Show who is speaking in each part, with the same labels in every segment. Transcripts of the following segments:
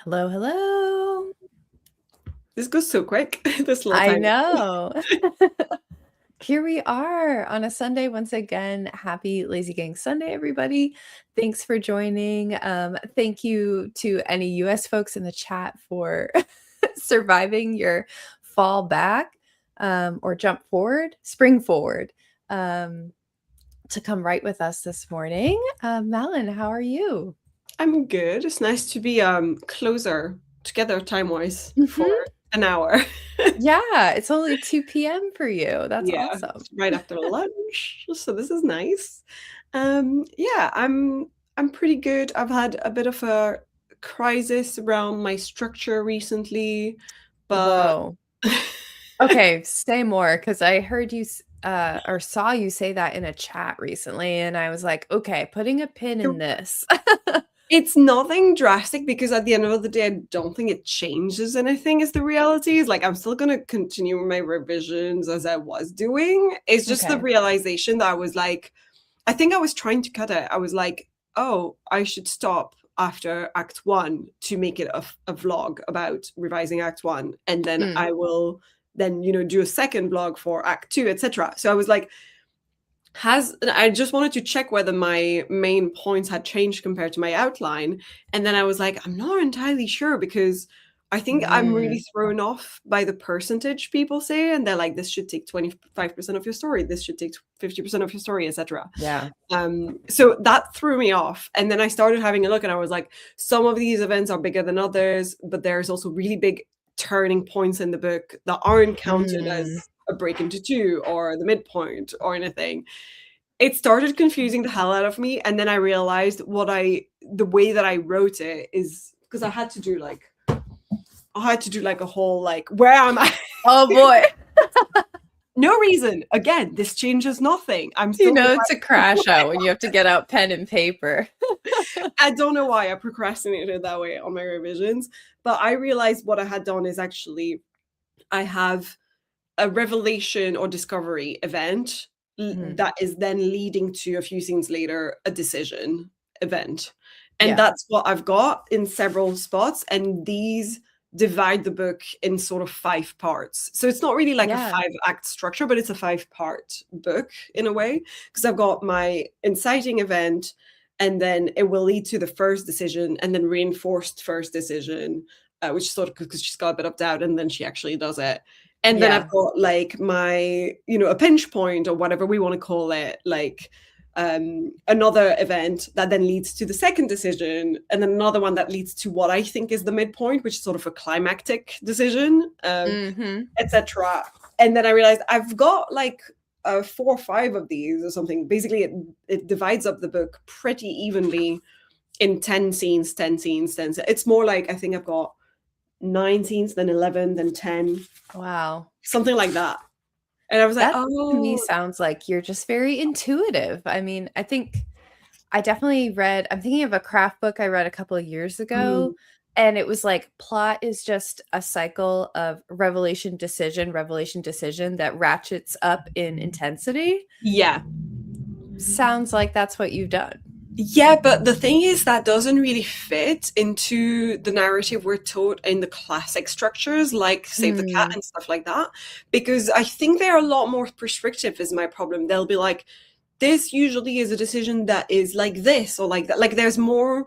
Speaker 1: Hello, hello.
Speaker 2: This goes so quick, this little
Speaker 1: I
Speaker 2: time.
Speaker 1: know. Here we are on a Sunday once again. Happy Lazy Gang Sunday, everybody. Thanks for joining. Thank you to any US folks in the chat for surviving your fall back or jump forward, spring forward to come right with us this morning. Malin, how are you?
Speaker 2: I'm good. It's nice to be closer together time-wise for
Speaker 1: Mhm.
Speaker 2: an hour.
Speaker 1: Yeah, it's only 2 p.m. for you. That's
Speaker 2: Yeah,
Speaker 1: awesome.
Speaker 2: it's right after lunch, so this is nice. Yeah, I'm pretty good. I've had a bit of a crisis around my structure recently, but
Speaker 1: Whoa. Okay, say more because I heard you or saw you say that in a chat recently, and I was like, okay, putting a pin in this.
Speaker 2: it's nothing drastic because at the end of the day, I don't think it changes anything is the reality. Is like I'm still gonna continue my revisions as I was doing. It's just the
Speaker 1: Okay.
Speaker 2: realization that I was like, I think I was trying to cut it. I was like, oh, I should stop after Act One to make it a vlog about revising Act One, and then
Speaker 1: Mm,
Speaker 2: I will then do a second vlog for Act Two, etc. So I was like, I just wanted to check whether my main points had changed compared to my outline. And then I was like, I'm not entirely sure because I think I'm really
Speaker 1: mm,
Speaker 2: thrown off by the percentage people say. And they're like, this should take 25% of your story. This should take 50% of your story, etc.
Speaker 1: yeah.
Speaker 2: So that threw me off. And then I started having a look and I was like, some of these events are bigger than others, but there's also really big turning points in the book that aren't counted
Speaker 1: Mm.
Speaker 2: as a break into two or the midpoint or anything. It started confusing the hell out of me, and then I realized the way that I wrote it is because I had to do like a whole like where am I?
Speaker 1: Oh boy.
Speaker 2: No reason. Again, this changes nothing. I'm
Speaker 1: You
Speaker 2: still
Speaker 1: know, it's a
Speaker 2: revising.
Speaker 1: crash out when you have to get out pen and paper.
Speaker 2: I don't know why I procrastinated that way on my revisions, but I realized what I had done is actually I have a revelation or discovery event
Speaker 1: Mm,
Speaker 2: that is then leading to a few scenes later a decision event, and
Speaker 1: yeah.
Speaker 2: that's what I've got in several spots, and these divide the book in sort of 5 parts, so it's not really like a
Speaker 1: Yeah.
Speaker 2: 5 act structure, but it's a 5 part book in a way, because I've got my inciting event, and then it will lead to the first decision and then reinforced first decision, which sort of because she's got a bit of doubt and then she actually does it, and then I've
Speaker 1: Yeah.
Speaker 2: got like my, a pinch point or whatever we want to call it, like another event that then leads to the second decision, and then another one that leads to what I think is the midpoint, which is sort of a climactic decision,
Speaker 1: Hmm.
Speaker 2: etc. And then I realized I've got like 4 or 5 of these or something. Basically, it divides up the book pretty evenly in 10 scenes, 10 scenes, 10 scenes. It's more like I think I've got 9 scenes, then 11, then 10,
Speaker 1: Wow.
Speaker 2: something like that. And I was like,
Speaker 1: That to me
Speaker 2: oh,
Speaker 1: sounds like you're just very intuitive. I mean, I think I definitely read I'm thinking of a craft book I read a couple of years
Speaker 2: mm,
Speaker 1: ago, and it was like plot is just a cycle of revelation, decision that ratchets up in intensity.
Speaker 2: yeah.
Speaker 1: Sounds like that's what you've done.
Speaker 2: Yeah, but the thing is that doesn't really fit into the narrative we're taught in the classic structures, like Save the Cat
Speaker 1: Hmm.
Speaker 2: and stuff like that. Because I think they're a lot more prescriptive, is my problem. They'll be like, this usually is a decision that is like this or like that. Like there's more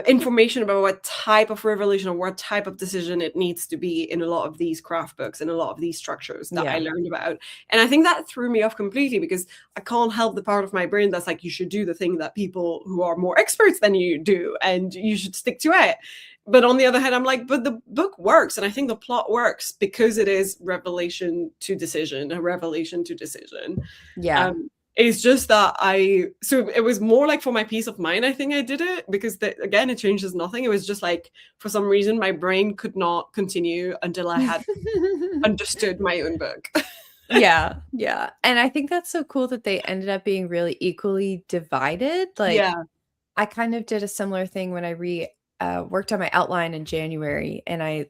Speaker 2: information about what type of revelation or what type of decision it needs to be in a lot of these craft books and a lot of these structures that I
Speaker 1: Yeah.
Speaker 2: learned about. And I think that threw me off completely because I can't help the part of my brain that's like, you should do the thing that people who are more experts than you do, and you should stick to it. But on the other hand, I'm like, but the book works. And I think the plot works because it is revelation to decision, a revelation to decision.
Speaker 1: Yeah.
Speaker 2: Um, it's just that so it was more like for my peace of mind, I think I did it because again, it changes nothing. It was just like, for some reason, my brain could not continue until I had understood my own book.
Speaker 1: Yeah, yeah, and I think that's so cool that they ended up being really equally divided, like,
Speaker 2: Yeah.
Speaker 1: I kind of did a similar thing when I worked on my outline in January, and I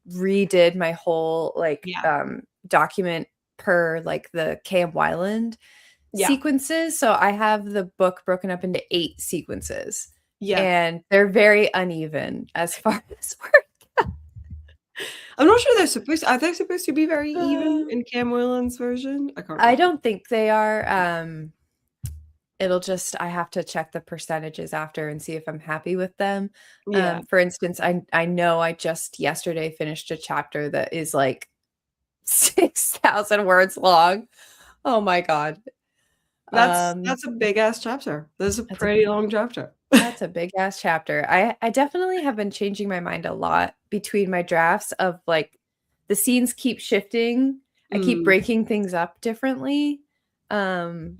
Speaker 1: redid my whole, like,
Speaker 2: Yeah.
Speaker 1: document per, like, the K.M. Weiland
Speaker 2: Yeah.
Speaker 1: sequences, so I have the book broken up into 8 sequences,
Speaker 2: Yeah.
Speaker 1: and they're very uneven as far as work.
Speaker 2: I'm not sure they're supposed to, are they supposed to be very even in Cam Whelan's version? I can't
Speaker 1: I
Speaker 2: remember.
Speaker 1: don't think they are. It'll just I have to check the percentages after and see if I'm happy with them.
Speaker 2: Yeah.
Speaker 1: For instance, I know I just yesterday finished a chapter that is like 6,000 words long. Oh my God.
Speaker 2: That's a big ass chapter. That's a
Speaker 1: That's a
Speaker 2: pretty long chapter.
Speaker 1: that's a big ass chapter. I definitely have been changing my mind a lot between my drafts of like the scenes keep shifting. I keep
Speaker 2: Mm.
Speaker 1: breaking things up differently. Um,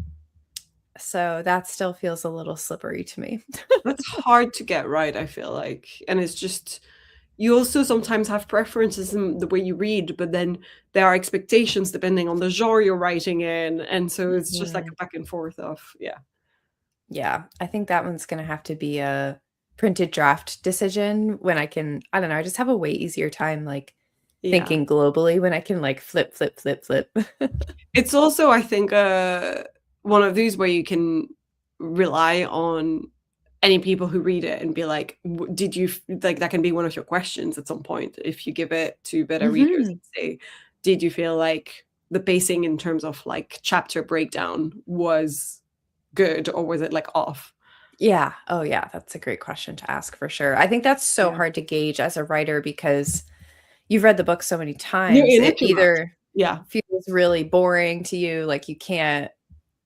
Speaker 1: so that still feels a little slippery to me.
Speaker 2: That's hard to get right, I feel like. And it's just, you also sometimes have preferences in the way you read, but then there are expectations depending on the genre you're writing in. And so it's just like
Speaker 1: Mhm.
Speaker 2: a back and forth of, yeah.
Speaker 1: Yeah, I think that one's gonna have to be a printed draft decision when I don't know, I just have a way easier time, like,
Speaker 2: Yeah.
Speaker 1: thinking globally when I can, like, flip, flip, flip, flip.
Speaker 2: It's also, I think, one of these where you can rely on any people who read it and be like, did you like that can be one of your questions at some point if you give it to better readers
Speaker 1: Mhm.
Speaker 2: and say, did you feel like the pacing in terms of like chapter breakdown was good or was it like off?
Speaker 1: Yeah. Oh, yeah, that's a great question to ask for sure. I think that's so
Speaker 2: Yeah.
Speaker 1: hard to gauge as a writer because you've read the book so many
Speaker 2: You're
Speaker 1: times,
Speaker 2: in
Speaker 1: it
Speaker 2: it too much.
Speaker 1: either
Speaker 2: Yeah.
Speaker 1: feels really boring to you, like you can't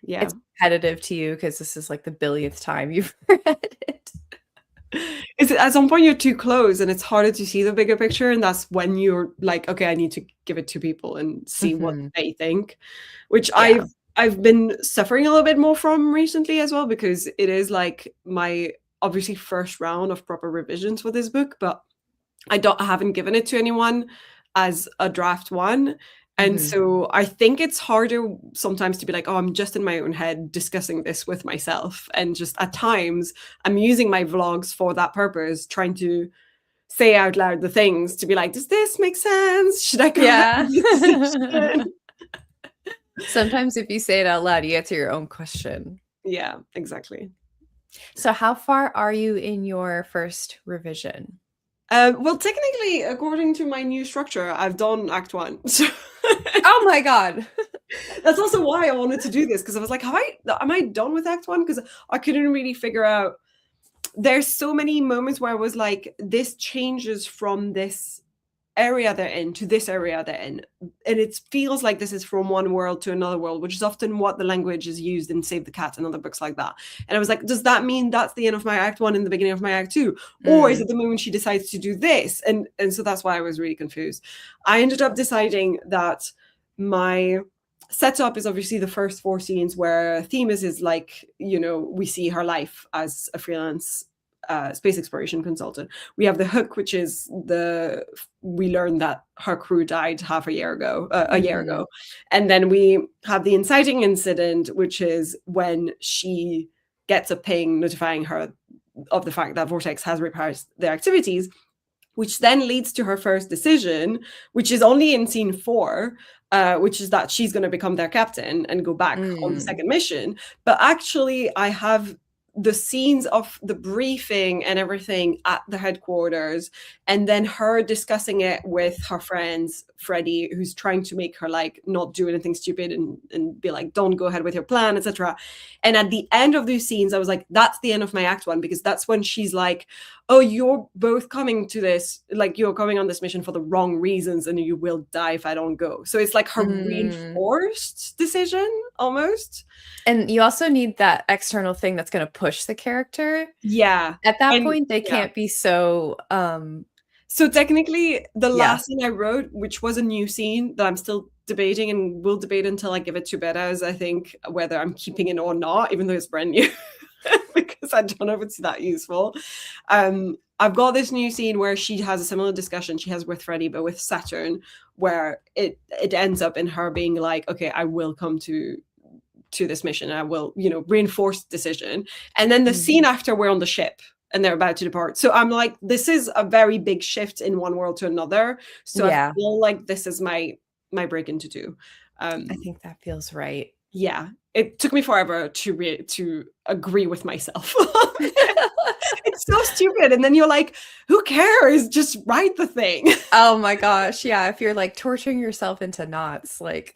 Speaker 2: Yeah.
Speaker 1: it's repetitive to you because this is, like, the billionth time you've read it.
Speaker 2: It's at some point you're too close and it's harder to see the bigger picture, and that's when you're like, okay, I need to give it to people and see what
Speaker 1: Mhm.
Speaker 2: they think, which
Speaker 1: Yeah.
Speaker 2: I've been suffering a little bit more from recently as well because it is like my obviously first round of proper revisions for this book, but I haven't given it to anyone as a draft one. And
Speaker 1: Mhm.
Speaker 2: so I think it's harder sometimes to be like, oh, I'm just in my own head discussing this with myself. And just at times I'm using my vlogs for that purpose, trying to say out loud the things to be like, does this make sense? Should I go ahead
Speaker 1: Yeah.
Speaker 2: with this decision?
Speaker 1: Sometimes if you say it out loud, you answer your own question.
Speaker 2: Yeah, exactly.
Speaker 1: So how far are you in your first revision?
Speaker 2: Well, technically, according to my new structure, I've done Act One. So
Speaker 1: Oh my God.
Speaker 2: that's also why I wanted to do this because I was like, am I done with Act One? Because I couldn't really figure out. There's so many moments where I was like, this changes from this area they're in to this area they're in. And it feels like this is from one world to another world, which is often what the language is used in Save the Cat and other books like that. And I was like, does that mean that's the end of my Act One and the beginning of my Act Two? Or is
Speaker 1: Mm.
Speaker 2: it the moment she decides to do this? And so that's why I was really confused. I ended up deciding that my setup is obviously the first four scenes where Themis is like, we see her life as a freelance space exploration consultant. We have the hook, which is we learned that her crew died half a year ago,
Speaker 1: Mhm.
Speaker 2: and then we have the inciting incident, which is when she gets a ping notifying her of the fact that Vortex has repressed their activities, which then leads to her first decision, which is only in scene 4, which is that she's going to become their captain and go back on the
Speaker 1: Mm.
Speaker 2: second mission. But actually, I have the scenes of the briefing and everything at the headquarters, and then her discussing it with her friends, Freddie, who's trying to make her like not do anything stupid and be like, don't go ahead with your plan, etc. And at the end of these scenes, I was like, that's the end of my Act One, because that's when she's like, oh, you're both coming to this, like you're coming on this mission for the wrong reasons and you will die if I don't go. So it's like her
Speaker 1: Mm.
Speaker 2: reinforced decision almost.
Speaker 1: And you also need that external thing that's gonna push the character.
Speaker 2: Yeah.
Speaker 1: At that
Speaker 2: And
Speaker 1: point, they
Speaker 2: yeah.
Speaker 1: can't be so,
Speaker 2: So technically the
Speaker 1: yeah.
Speaker 2: last scene I wrote, which was a new scene that I'm still debating and will debate until I give it to Betas, I think, whether I'm keeping it or not, even though it's brand new. Because I don't know if it's that useful. I've got this new scene where she has a similar discussion she has with Freddie, but with Saturn, where it ends up in her being like, okay, I will come to this mission. I will, reinforce decision. And then the
Speaker 1: Mhm.
Speaker 2: scene after, we're on the ship and they're about to depart. So I'm like, this is a very big shift in one world to another. So I
Speaker 1: Yeah,
Speaker 2: feel like this is my break into two.
Speaker 1: I
Speaker 2: Um,
Speaker 1: think that feels right.
Speaker 2: Yeah, it took me forever to agree with myself. It's so stupid, and then you're like, "Who cares? Just write the thing."
Speaker 1: Oh my gosh, yeah, if you're, like, torturing yourself into knots, like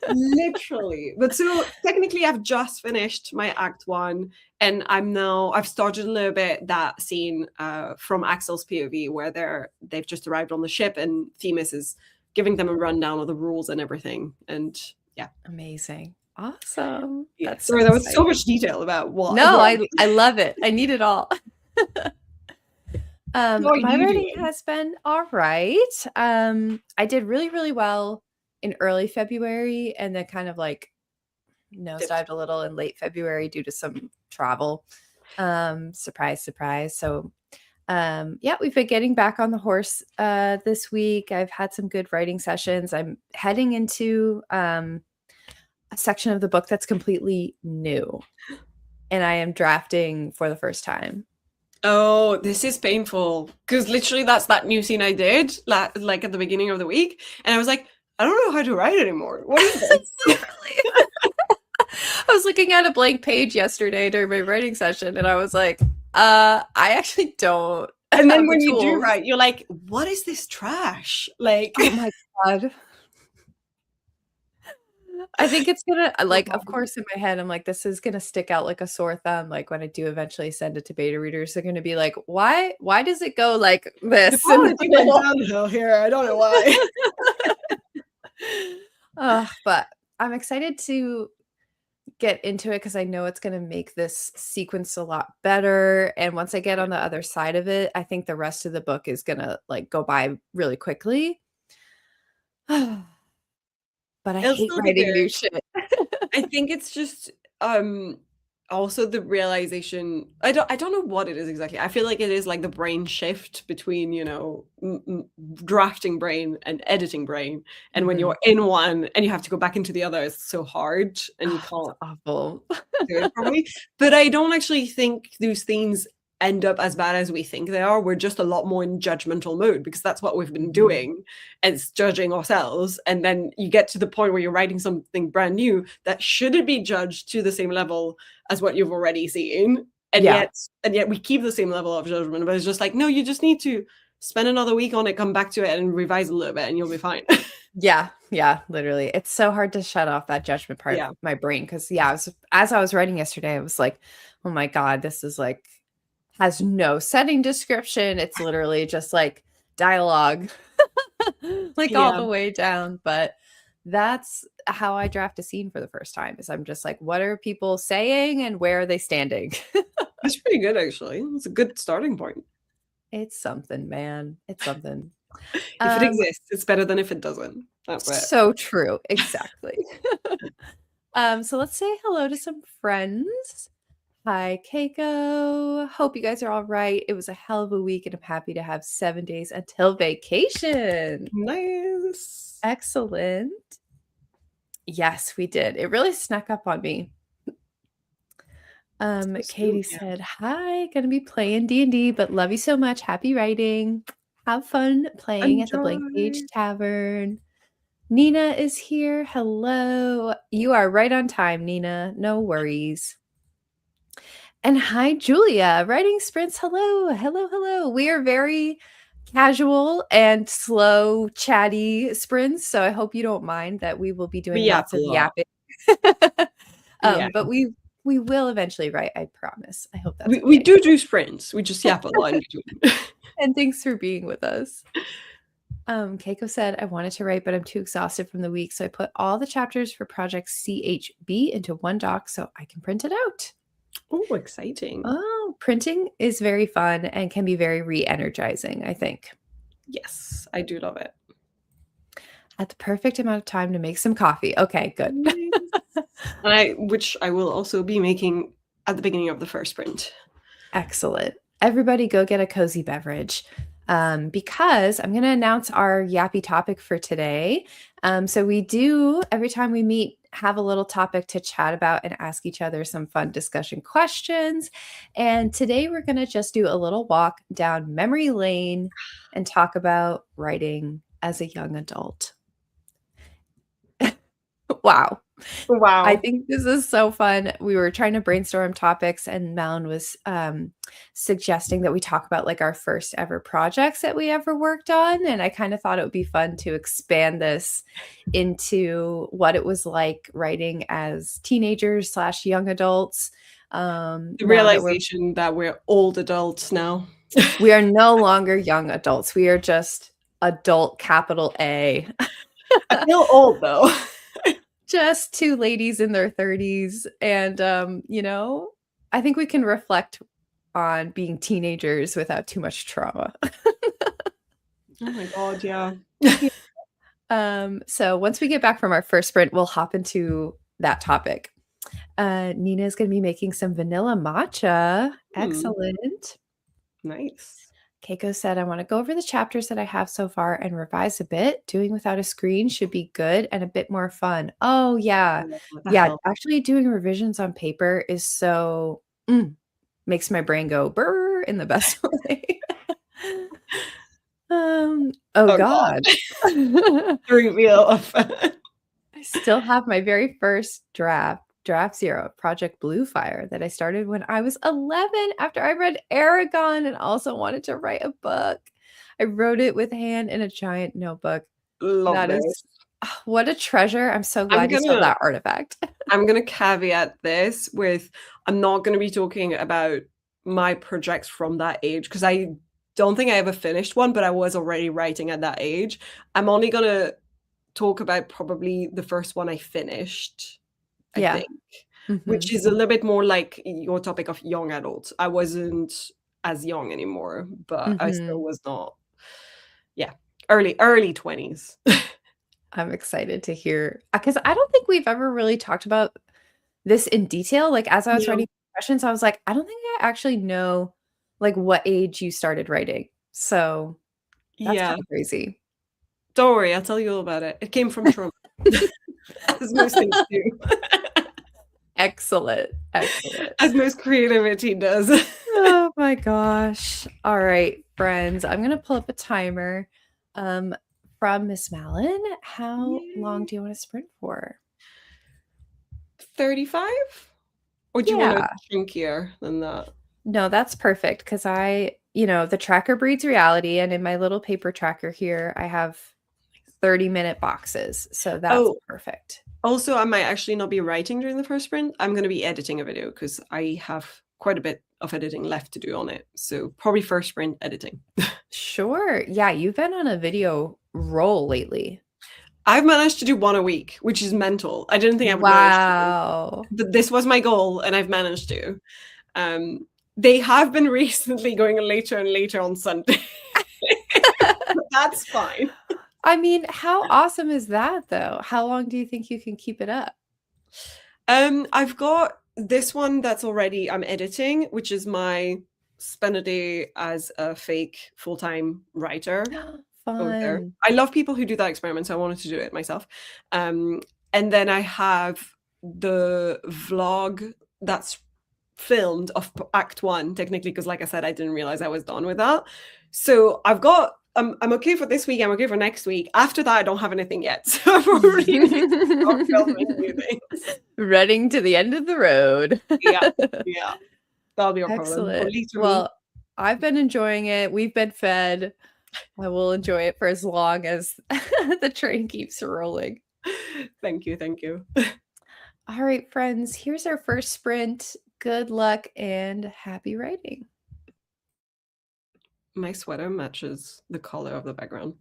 Speaker 2: Literally. But so technically I've just finished my act 1, and I've started a little bit that scene from Axel's POV where they've just arrived on the ship and Themis is giving them a rundown of the rules and everything. And yeah.
Speaker 1: Amazing. Awesome.
Speaker 2: Yeah.
Speaker 1: That's so
Speaker 2: Sorry, that was so
Speaker 1: exciting.
Speaker 2: much detail about
Speaker 1: No,
Speaker 2: what
Speaker 1: I love it. I need it all.
Speaker 2: how are
Speaker 1: My
Speaker 2: you
Speaker 1: writing
Speaker 2: doing?
Speaker 1: has been all right. I did really, really well in early February and then kind of like
Speaker 2: Dipped.
Speaker 1: nosedived a little in late February due to some travel. Surprise, surprise. So yeah, we've been getting back on the horse this week. I've had some good writing sessions. I'm heading into a section of the book that's completely new, and I am drafting for the first time.
Speaker 2: Oh, this is painful. Because literally that's that new scene I did like at the beginning of the week. And I was like, I don't know how to write anymore. What is this?
Speaker 1: Literally. I was looking at a blank page yesterday during my writing session, and I was like, I actually don't
Speaker 2: And then
Speaker 1: have the
Speaker 2: when you do
Speaker 1: tools.
Speaker 2: write, you're like, what is this trash? Like,
Speaker 1: Oh my God. I think it's gonna
Speaker 2: so
Speaker 1: like, of
Speaker 2: hard.
Speaker 1: course, in my head, I'm like, this is gonna stick out like a sore thumb. Like when I do eventually send it to beta readers, they're gonna be like, why does it go like
Speaker 2: The
Speaker 1: this in the
Speaker 2: quality went
Speaker 1: middle?
Speaker 2: downhill here. I don't know why.
Speaker 1: But I'm excited to get into it because I know it's gonna make this sequence a lot better. And once I get
Speaker 2: Yeah.
Speaker 1: on the other side of it, I think the rest of the book is gonna like go by really quickly. But I
Speaker 2: It'll
Speaker 1: hate
Speaker 2: still be
Speaker 1: writing
Speaker 2: good.
Speaker 1: new shit.
Speaker 2: I think it's just also the realization I don't know what it is exactly. I feel like it is like the brain shift between, drafting brain and editing brain. And when
Speaker 1: Mhm.
Speaker 2: you're in one and you have to go back into the other, it's so hard and you
Speaker 1: Oh, it's
Speaker 2: can't
Speaker 1: awful.
Speaker 2: do it properly. But I don't actually think those things end up as bad as we think they are. We're just a lot more in judgmental mode because that's what we've been
Speaker 1: Mhm.
Speaker 2: doing. It's judging ourselves. And then you get to the point where you're writing something brand new that shouldn't be judged to the same level as what you've already seen. And
Speaker 1: Yeah.
Speaker 2: yet, and yet we keep the same level of judgment. But it's just like, no, you just need to spend another week on it, come back to it and revise a little bit and you'll be fine.
Speaker 1: Yeah, yeah, literally. It's so hard to shut off that judgment part of
Speaker 2: Yeah.
Speaker 1: my brain because yeah, as I was writing yesterday, I was like, "Oh my god, this is like has no setting description. It's literally just like dialogue like all
Speaker 2: Yeah.
Speaker 1: the way down." But that's how I draft a scene for the first time is I'm just like, what are people saying and where are they standing?
Speaker 2: That's pretty good actually. It's a good starting point.
Speaker 1: It's something, man. It's something.
Speaker 2: If it
Speaker 1: Um,
Speaker 2: exists, it's better than if it doesn't. That's it.
Speaker 1: so true. Exactly. So let's say hello to some friends. Hi, Keiko. Hope you guys are all right. It was a hell of a week, and I'm happy to have 7 days until vacation.
Speaker 2: Nice.
Speaker 1: Excellent. Yes, we did. It really snuck up on me.
Speaker 2: So soon,
Speaker 1: Katie
Speaker 2: yeah.
Speaker 1: said, "Hi, gonna be playing D&D, but love you so much. Happy writing. Have fun playing at the Blank Page
Speaker 2: Enjoy.
Speaker 1: Tavern." Nina is here. Hello. You are right on time, Nina. No worries. And hi, Julia. Writing sprints. Hello. Hello. Hello. We are very casual and slow, chatty sprints. So I hope you don't mind that we will be
Speaker 2: We
Speaker 1: doing
Speaker 2: yap
Speaker 1: lots
Speaker 2: a
Speaker 1: of
Speaker 2: lot.
Speaker 1: yapping.
Speaker 2: Yeah.
Speaker 1: But we will eventually write, I promise. I hope that's
Speaker 2: We
Speaker 1: okay.
Speaker 2: do sprints. We just yap a lot in between.
Speaker 1: And thanks for being with us. Keiko said, I wanted to write, but I'm too exhausted from the week. So I put all the chapters for Project CHB into one doc so I can print it out.
Speaker 2: Oh, exciting.
Speaker 1: Oh, printing is very fun and can be very re-energizing, I think.
Speaker 2: Yes, I do love it.
Speaker 1: At the perfect amount of time to make some coffee. Okay, good.
Speaker 2: Nice. Which I will also be making at the beginning of the first sprint.
Speaker 1: Excellent. Everybody go get a cozy beverage because I'm going to announce our yappy topic for today. So we do, every time we meet, have a little topic to chat about and ask each other some fun discussion questions. And today we're going to just do a little walk down memory lane and talk about writing as a young adult. Wow. I
Speaker 2: Wow.
Speaker 1: think this is so fun. We were trying to brainstorm topics, and Malin was suggesting that we talk about like our first ever projects that we ever worked on. And I kind of thought it would be fun to expand this into what it was like writing as teenagers slash young adults.
Speaker 2: The
Speaker 1: Now that
Speaker 2: realization that we're old adults now.
Speaker 1: we are no longer young adults, we are just adult capital A.
Speaker 2: I feel old though.
Speaker 1: Just two ladies in their 30s. And, I think we can reflect on being teenagers without too much trauma.
Speaker 2: Oh my God, yeah.
Speaker 1: Yeah. So once we get back from our first sprint, we'll hop into that topic. Nina is going to be making some vanilla matcha.
Speaker 2: Hmm,
Speaker 1: Excellent.
Speaker 2: nice.
Speaker 1: Keiko said, I want to go over the chapters that I have so far and revise a bit. Doing without a screen should be good and a bit more fun. Oh, yeah.
Speaker 2: Yeah, what the
Speaker 1: Yeah.
Speaker 2: hell?
Speaker 1: Actually, doing revisions on paper is so, makes my brain go burr in the best way. Oh,
Speaker 2: Oh
Speaker 1: God.
Speaker 2: God,
Speaker 1: I
Speaker 2: the reveal of
Speaker 1: still have my very first draft zero, Project Blue Fire, that I started when I was 11 after I read Aragon and also wanted to write a book. I wrote it with hand in a giant notebook.
Speaker 2: love
Speaker 1: That
Speaker 2: this.
Speaker 1: is what a treasure. I'm so
Speaker 2: I'm
Speaker 1: glad you saw
Speaker 2: gonna
Speaker 1: that artifact.
Speaker 2: I'm gonna caveat this with I'm not gonna be talking about my projects from that age because I don't think I ever finished one, but I was already writing at that age. I'm only gonna talk about probably the first one I finished, I
Speaker 1: Yeah.
Speaker 2: think, which
Speaker 1: Mhm.
Speaker 2: is a little bit more like your topic of young adults. I wasn't as young anymore, but I still
Speaker 1: Mhm.
Speaker 2: was not, yeah, early 20s.
Speaker 1: I'm excited to hear because I don't think we've ever really talked about this in detail. Like as I was
Speaker 2: Yeah.
Speaker 1: writing questions, I was like, I don't think I actually know like what age you started writing. So that's
Speaker 2: Yeah.
Speaker 1: kind of crazy.
Speaker 2: Don't worry, I'll tell you all about it. It came from trauma, as most things do,
Speaker 1: Excellent. Excellent.
Speaker 2: as most creativity does.
Speaker 1: Oh my gosh. All right, friends. I'm gonna pull up a timer. Um, from Miss Malin. How long
Speaker 2: Yay.
Speaker 1: do you want to sprint for?
Speaker 2: 35? Or do you want
Speaker 1: Yeah.
Speaker 2: it chunkier than that?
Speaker 1: No, that's perfect because the tracker breeds reality. And in my little paper tracker here, I have 30-minute boxes. So that's
Speaker 2: Oh,
Speaker 1: perfect.
Speaker 2: also, I might actually not be writing during the first sprint. I'm gonna be editing a video because I have quite a bit of editing left to do on it. So probably first sprint editing.
Speaker 1: Sure. Yeah, you've been on a video roll lately.
Speaker 2: I've managed to do one a week, which is mental. I didn't think I would manage to,
Speaker 1: Wow.
Speaker 2: but this was my goal, and I've managed to. Um, they have been recently going later and later on Sunday, but that's fine.
Speaker 1: I mean, how awesome is that though? How long do you think you can keep it up?
Speaker 2: I've got this one that's already I'm editing, which is my spend a day as a fake full-time writer over there.
Speaker 1: Fun.
Speaker 2: I love people who do that experiment, so I wanted to do it myself. Um, and then I have the vlog that's filmed of Act One, technically, because like I said, I didn't realize I was done with that. So I've got I'm okay for this week. I'm okay for next week. After that, I don't have anything yet, so I probably need to start filming new things.
Speaker 1: Running to the end of the road.
Speaker 2: Yeah, yeah, that'll be a problem. At
Speaker 1: Excellent.
Speaker 2: least for me.
Speaker 1: Well, I've been enjoying it. We've been fed. I will enjoy it for as long as the train keeps rolling.
Speaker 2: Thank you, thank you.
Speaker 1: All right, friends, here's our first sprint. Good luck and happy writing.
Speaker 2: My sweater matches the color of the background.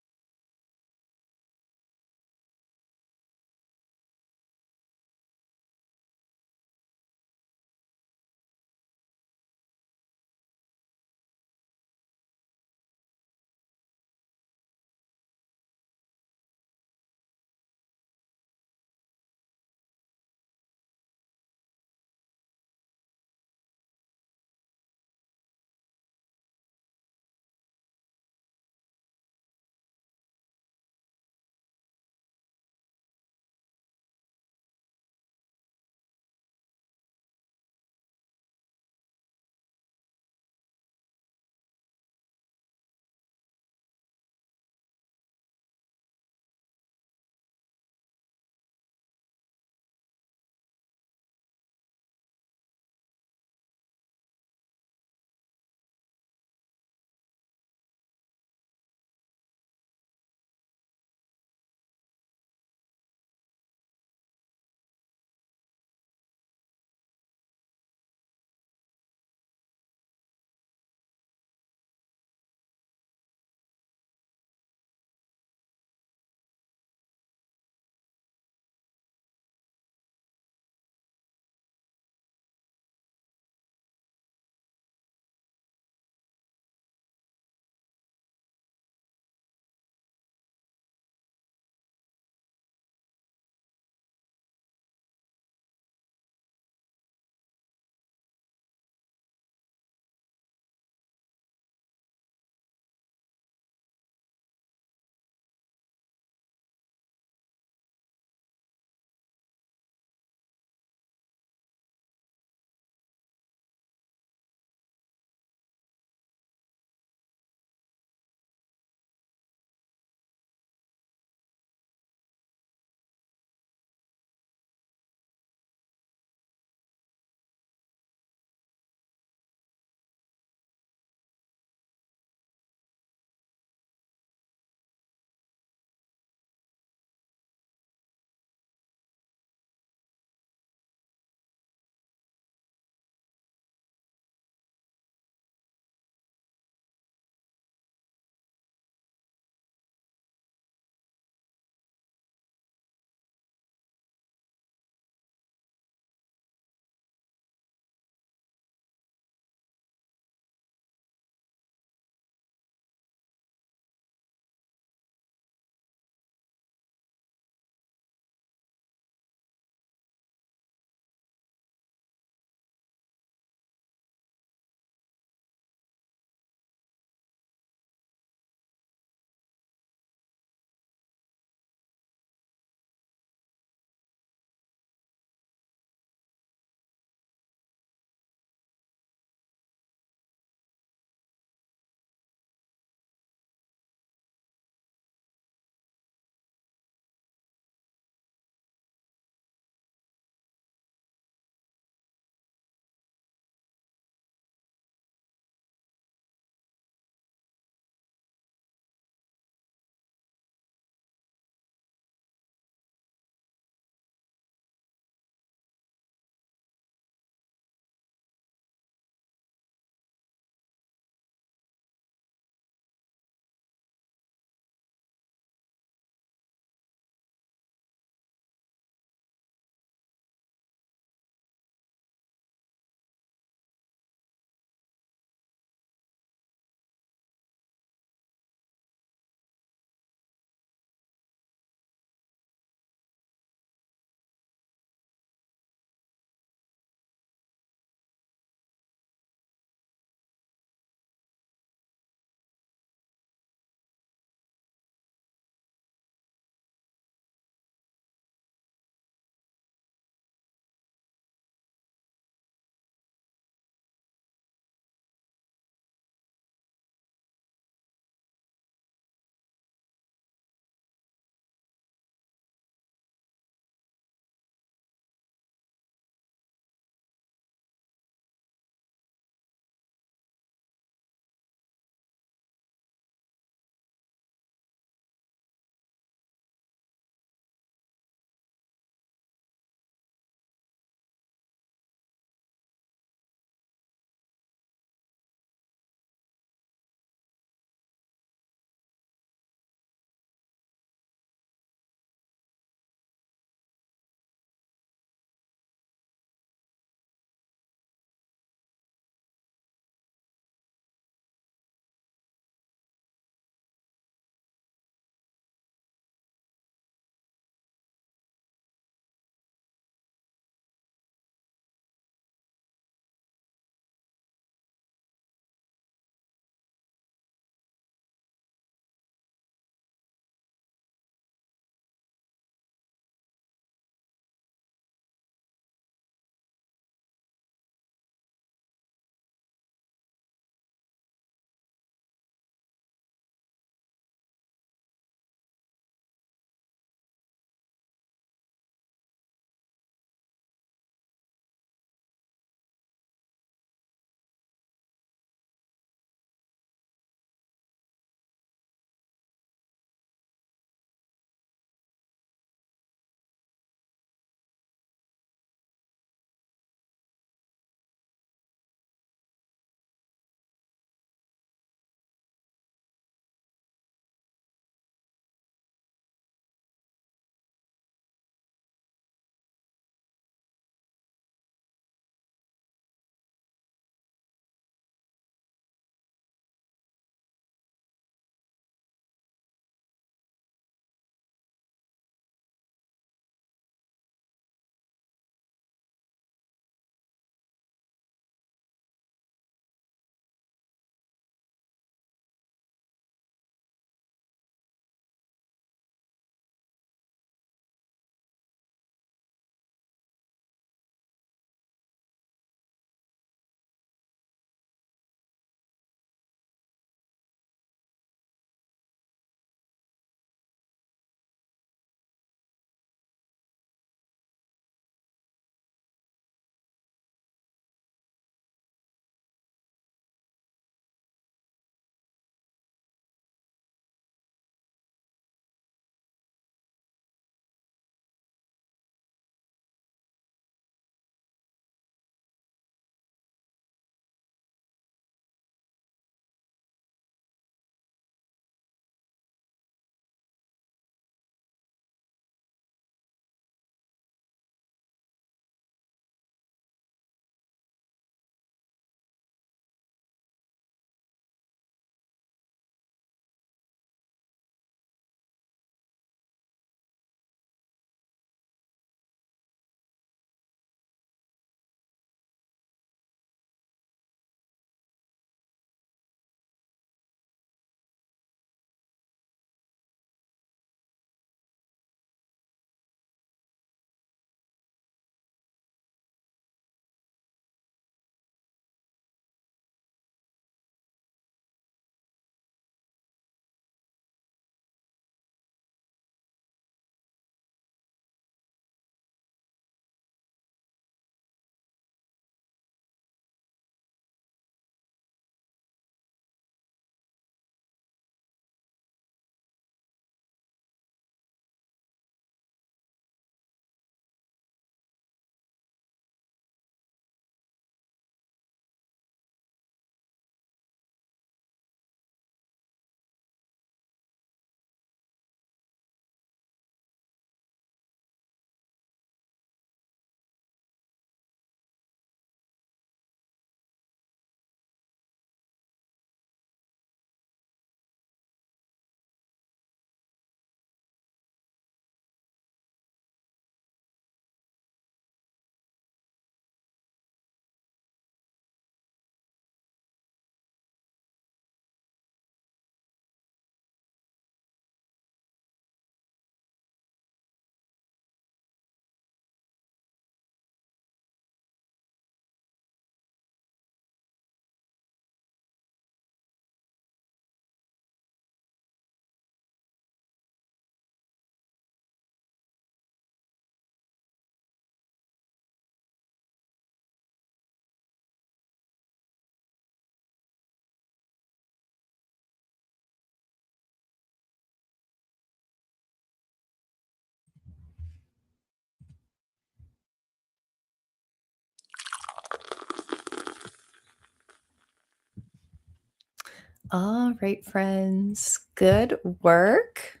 Speaker 1: All right, friends. Good work.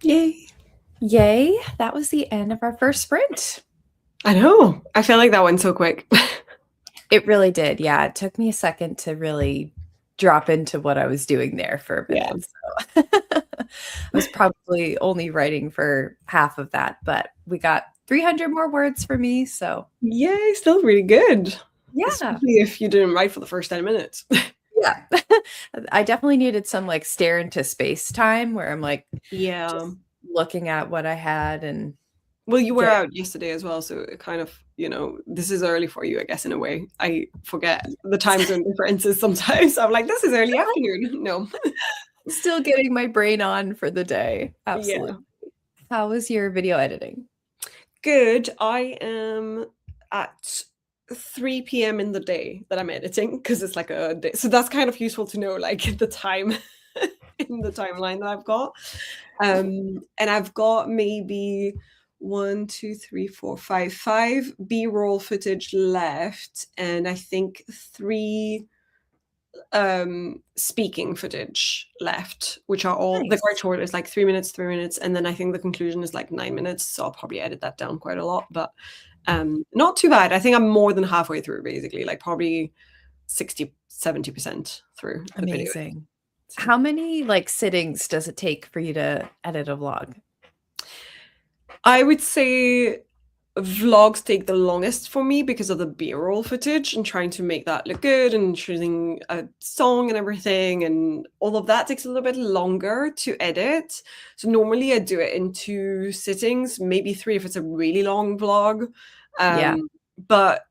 Speaker 2: Yay.
Speaker 1: Yay. That was the end of our first sprint.
Speaker 2: I know. I feel like that went so quick.
Speaker 1: It really did. Yeah. It took me a second to really drop into what I was doing there for a
Speaker 2: Yeah.
Speaker 1: minute. So I was probably only writing for half of that, but we got 300 more words for me. So
Speaker 2: Yay, still really good.
Speaker 1: yeah.
Speaker 2: Especially if you didn't write for the first 10 minutes.
Speaker 1: Yeah. I definitely needed some like stare into space time where I'm like
Speaker 2: Yeah.
Speaker 1: just looking at what I had and
Speaker 2: Well, you were
Speaker 1: get
Speaker 2: out yesterday as well, so it kind of, this is early for you, I guess, in a way. I forget the time zone differences sometimes. I'm like, this is early afternoon. No.
Speaker 1: still getting my brain on for the day. Absolutely.
Speaker 2: Yeah.
Speaker 1: How was your video editing?
Speaker 2: Good. I am at 3 p.m. in the day that I'm editing because it's like a day. So that's kind of useful to know, like the time in the timeline that I've got. And I've got maybe one, two, three, four, five B-roll footage left, and I think three speaking footage left, which are all the quite
Speaker 1: Nice.
Speaker 2: short. It's like 3 minutes, and then I think the conclusion is like 9 minutes, so I'll probably edit that down quite a lot, but not too bad. I think I'm more than halfway through, basically, like probably 60-70% through the video.
Speaker 1: Amazing.
Speaker 2: So
Speaker 1: How many like sittings does it take for you to edit a vlog?
Speaker 2: I would say vlogs take the longest for me because of the B-roll footage and trying to make that look good and choosing a song and everything, and all of that takes a little bit longer to edit. So normally I do it in 2 sittings, maybe 3 if it's a really long vlog.
Speaker 1: Yeah.
Speaker 2: But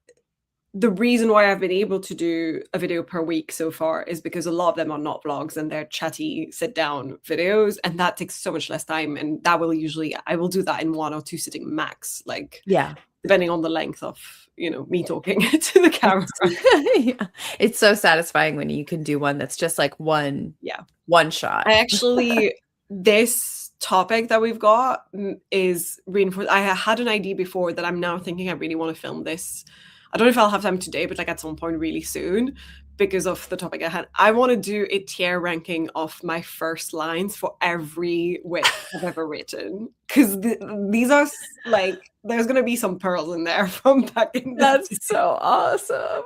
Speaker 2: the reason why I've been able to do a video per week so far is because a lot of them are not vlogs and they're chatty sit down videos, and that takes so much less time, and that will usually I will do that in 1 or 2 sitting max, like
Speaker 1: Yeah.
Speaker 2: depending on the length of me talking to the camera.
Speaker 1: Yeah. It's so satisfying when you can do one that's just like one
Speaker 2: Yeah.
Speaker 1: shot.
Speaker 2: I actually, this topic that we've got is reinforced. I had an idea before that I'm now thinking I really want to film this. I don't know if I'll have time today, but like at some point really soon, because of the topic I had. I want to do a tier ranking of my first lines for every wit I've ever written, because these are like, there's going to be some pearls in there from back in the
Speaker 1: That's
Speaker 2: day.
Speaker 1: so awesome.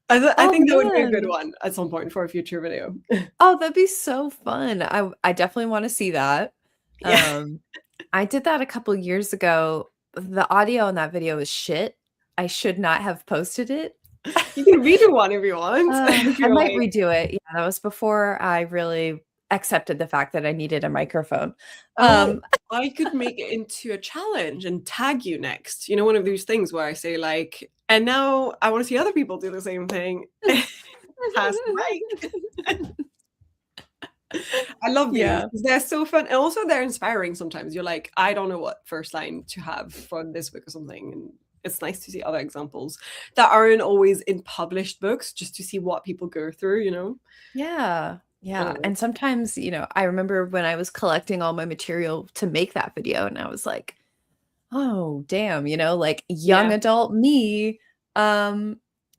Speaker 2: I think that would be a good
Speaker 1: Man.
Speaker 2: one at some point for a future video.
Speaker 1: Oh, that'd be so fun. I definitely want to see that.
Speaker 2: Yeah.
Speaker 1: I did that a couple years ago. The audio in that video is shit. I should not have posted it.
Speaker 2: You can redo one if you want. If
Speaker 1: I
Speaker 2: you're
Speaker 1: might
Speaker 2: like,
Speaker 1: redo it. Yeah, that was before I really accepted the fact that I needed a microphone.
Speaker 2: oh, I could make it into a challenge and tag you next. One of those things where I say like, and now I want to see other people do the same thing. Pass the mic. I love these
Speaker 1: Yeah.
Speaker 2: because they're so fun. And also they're inspiring sometimes. You're like, I don't know what first line to have for this book or something. And it's nice to see other examples that aren't always in published books, just to see what people go through.
Speaker 1: Yeah. Yeah.
Speaker 2: Uh,
Speaker 1: And sometimes, I remember when I was collecting all my material to make that video and I was like, oh, damn, like young
Speaker 2: yeah.
Speaker 1: adult me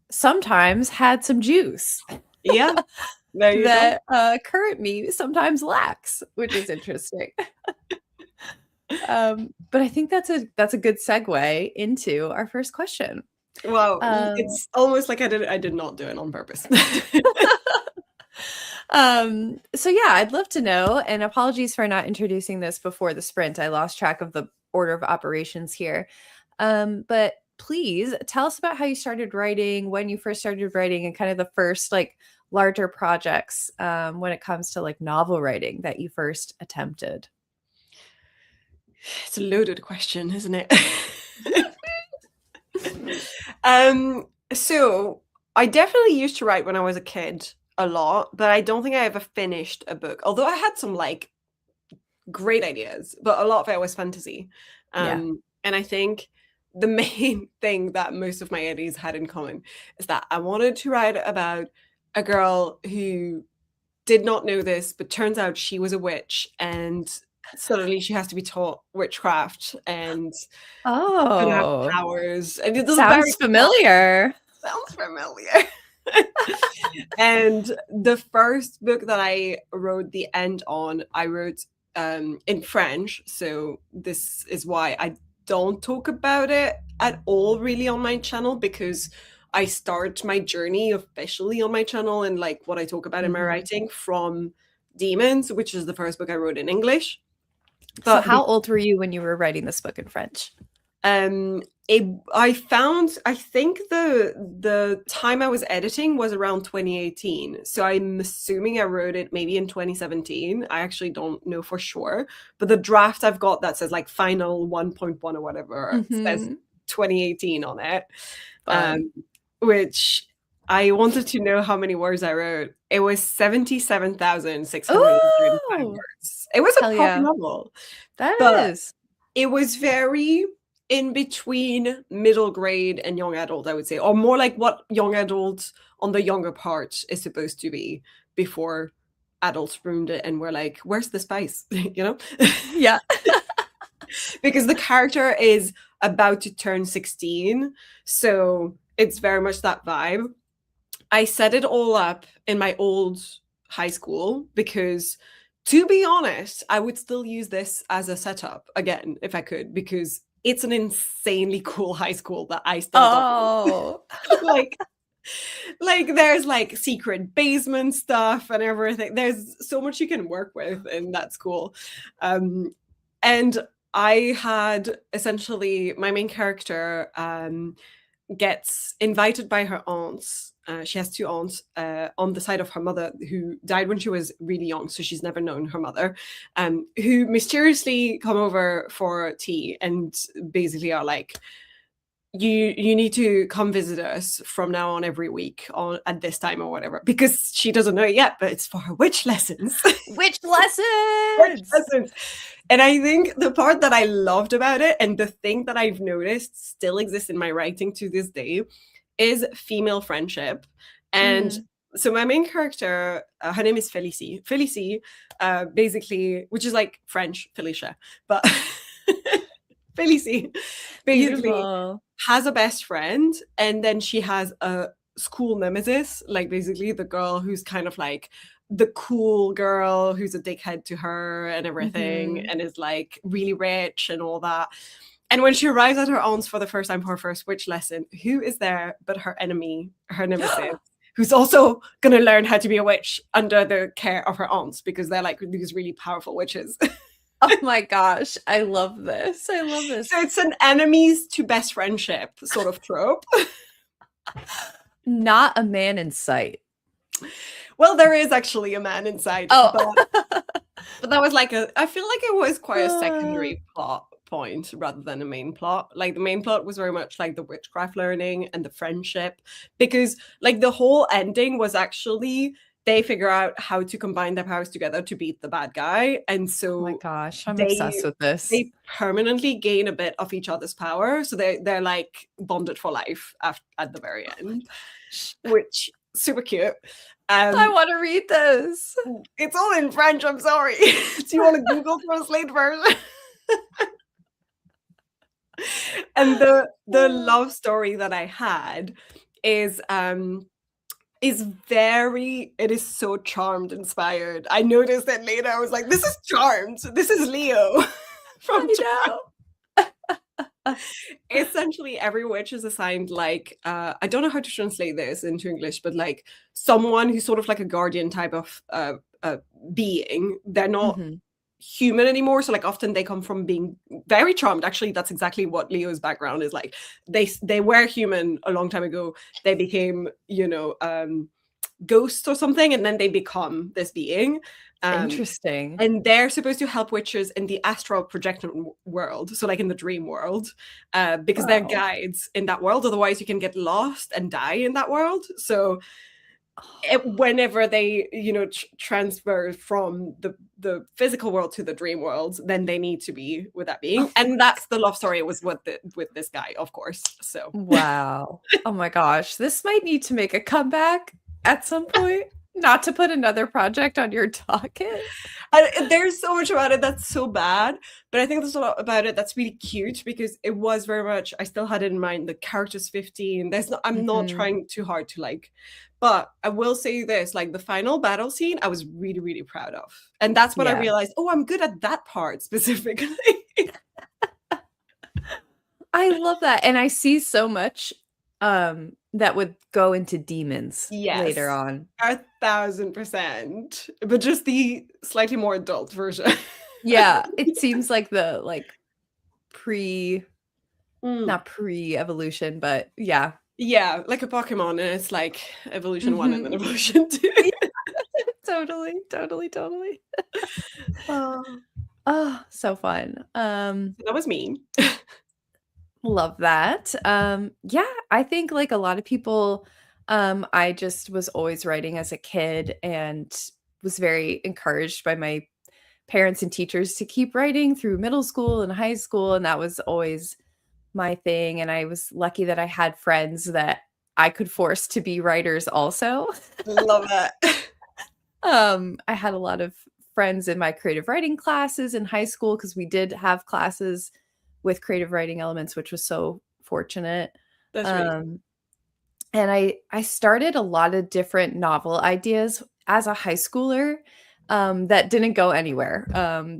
Speaker 1: sometimes had some juice
Speaker 2: Yeah. There you go.
Speaker 1: that current me sometimes lacks, which is interesting. But I think that's a good segue into our first question.
Speaker 2: Well,
Speaker 1: Um,
Speaker 2: it's almost like I did not do it on purpose.
Speaker 1: so yeah, I'd love to know, and apologies for not introducing this before the sprint. I lost track of the order of operations here. But please tell us about how you started writing, when you first started writing, and kind of the first like larger projects when it comes to like novel writing that you first attempted.
Speaker 2: It's a loaded question, isn't it? So I definitely used to write when I was a kid a lot, but I don't think I ever finished a book. Although I had some like great ideas, but a lot of it was fantasy.
Speaker 1: Yeah.
Speaker 2: And I think the main thing that most of my ideas had in common is that I wanted to write about a girl who did not know this, but turns out she was a witch, and suddenly she has to be taught witchcraft and gonna have
Speaker 1: Oh,
Speaker 2: powers. And it does very
Speaker 1: sounds familiar.
Speaker 2: sounds familiar. And the first book that I wrote the end on, I wrote in French. So this is why I don't talk about it at all really on my channel, because I start my journey officially on my channel and like what I talk about in my
Speaker 1: Mhm.
Speaker 2: writing from Demons, which is the first book I wrote in English.
Speaker 1: So
Speaker 2: But
Speaker 1: how old were you when you were writing this book in French?
Speaker 2: I found, I think the time I was editing was around 2018. So I'm assuming I wrote it maybe in 2017. I actually don't know for sure. But the draft I've got that says like final 1.1 or whatever says
Speaker 1: Mhm.
Speaker 2: 2018 on it.
Speaker 1: Fun.
Speaker 2: Um, which I wanted to know how many words I wrote. It was 77,635
Speaker 1: Ooh!
Speaker 2: words. It was a
Speaker 1: Hell
Speaker 2: proper
Speaker 1: yeah.
Speaker 2: novel,
Speaker 1: That
Speaker 2: but
Speaker 1: is.
Speaker 2: it was very in between middle grade and young adult, I would say, or more like what young adult on the younger part is supposed to be before adults ruined it and we're like, where's the spice? You know?
Speaker 1: Yeah.
Speaker 2: Because the character is about to turn 16. So it's very much that vibe. I set it all up in my old high school because, to be honest, I would still use this as a setup again if I could, because it's an insanely cool high school that I still don't
Speaker 1: Oh.
Speaker 2: like. Like there's like secret basement stuff and everything. There's so much you can work with, and that's cool. And I had essentially my main character gets invited by her aunts. She has two aunts on the side of her mother who died when she was really young, so she's never known her mother, who mysteriously come over for tea and basically are like, you need to come visit us from now on every week on at this time or whatever, because she doesn't know it yet, but it's for her witch lessons.
Speaker 1: Which
Speaker 2: Witch
Speaker 1: lessons?
Speaker 2: lessons. And I think the part that I loved about it, and the thing that I've noticed still exists in my writing to this day, is female friendship. And
Speaker 1: Mm.
Speaker 2: so my main character, her name is Felicie. Felicie, basically, which is like French Felicia, but Felicie basically
Speaker 1: Beautiful.
Speaker 2: has a best friend, and then she has a school nemesis, like basically the girl who's kind of like the cool girl who's a dickhead to her and everything,
Speaker 1: Mhm.
Speaker 2: and is like really rich and all that. And when she arrives at her aunt's for the first time for her first witch lesson, who is there but her enemy, her nemesis, who's also gonna learn how to be a witch under the care of her aunts, because they're like these really powerful witches.
Speaker 1: Oh my gosh, I love this. I love this.
Speaker 2: So it's an enemies to best friendship sort of trope.
Speaker 1: Not a man in sight.
Speaker 2: Well, there is actually a man inside,
Speaker 1: Oh.
Speaker 2: but that was like a, I feel like it was quite a
Speaker 1: Uh,
Speaker 2: secondary plot point rather than a main plot. Like the main plot was very much like the witchcraft learning and the friendship, because like the whole ending was actually they figure out how to combine their powers together to beat the bad guy, and
Speaker 1: oh my
Speaker 2: so
Speaker 1: gosh, I'm
Speaker 2: they
Speaker 1: obsessed with this.
Speaker 2: they permanently gain a bit of each other's power, so they're like bonded for life at the very end,
Speaker 1: Sh
Speaker 2: which super cute.
Speaker 1: I
Speaker 2: um
Speaker 1: wanna read this.
Speaker 2: it's all in French, I'm sorry. Do you want to Google translate version? And the love story that I had is very, it is so Charmed inspired. I noticed that later. I was like, this is Charmed. This is Leo from
Speaker 1: I
Speaker 2: Charmed.
Speaker 1: know.
Speaker 2: Essentially every witch is assigned like I don't know how to translate this into English, but like someone who's sort of like a guardian type of being. They're not
Speaker 1: Mhm.
Speaker 2: human anymore, so like often they come from being very charmed. Actually, that's exactly what Leo's background is like. They were human a long time ago. They became, ghosts or something, and then they become this being. um
Speaker 1: Interesting.
Speaker 2: and they're supposed to help witches in the astral projection world, so like in the dream world, because they're
Speaker 1: Wow.
Speaker 2: guides in that world. Otherwise you can get lost and die in that world. So whenever they, transfer from the physical world to the dream world, then they need to be with that being,
Speaker 1: Oh
Speaker 2: and that's the love story was with this guy, of course. So
Speaker 1: wow. Oh my gosh, this might need to make a comeback at some point. Not to put another project on your docket.
Speaker 2: There's so much about it that's so bad, but I think there's a lot about it that's really cute because it was very much. I still had it in mind. The character's 15. There's no. I'm not
Speaker 1: Mhm.
Speaker 2: trying too hard to like, but I will say this: like the final battle scene, I was really really proud of, and that's when I
Speaker 1: Yeah.
Speaker 2: realized, oh, I'm good at that part specifically.
Speaker 1: I love that, and I see so much, that would go into demons later
Speaker 2: Yes,
Speaker 1: on.
Speaker 2: 1,000%, but just the slightly more adult version.
Speaker 1: Yeah, it seems like the, like, pre
Speaker 2: Mm.
Speaker 1: not pre-evolution, but yeah.
Speaker 2: Yeah, like a Pokemon, and it's like evolution one and then
Speaker 1: Mhm.
Speaker 2: evolution two.
Speaker 1: Yeah, totally, totally, totally.
Speaker 2: Oh,
Speaker 1: Oh, so fun.
Speaker 2: that was me.
Speaker 1: Love that. Yeah, I think like a lot of people, I just was always writing as a kid and was very encouraged by my parents and teachers to keep writing through middle school and high school. And that was always my thing. And I was lucky that I had friends that I could force to be writers also.
Speaker 2: Love it.
Speaker 1: I had a lot of friends in my creative writing classes in high school because we did have classes with creative writing elements, which was so fortunate.
Speaker 2: That's really
Speaker 1: Um, and I started a lot of different novel ideas as a high schooler that didn't go anywhere.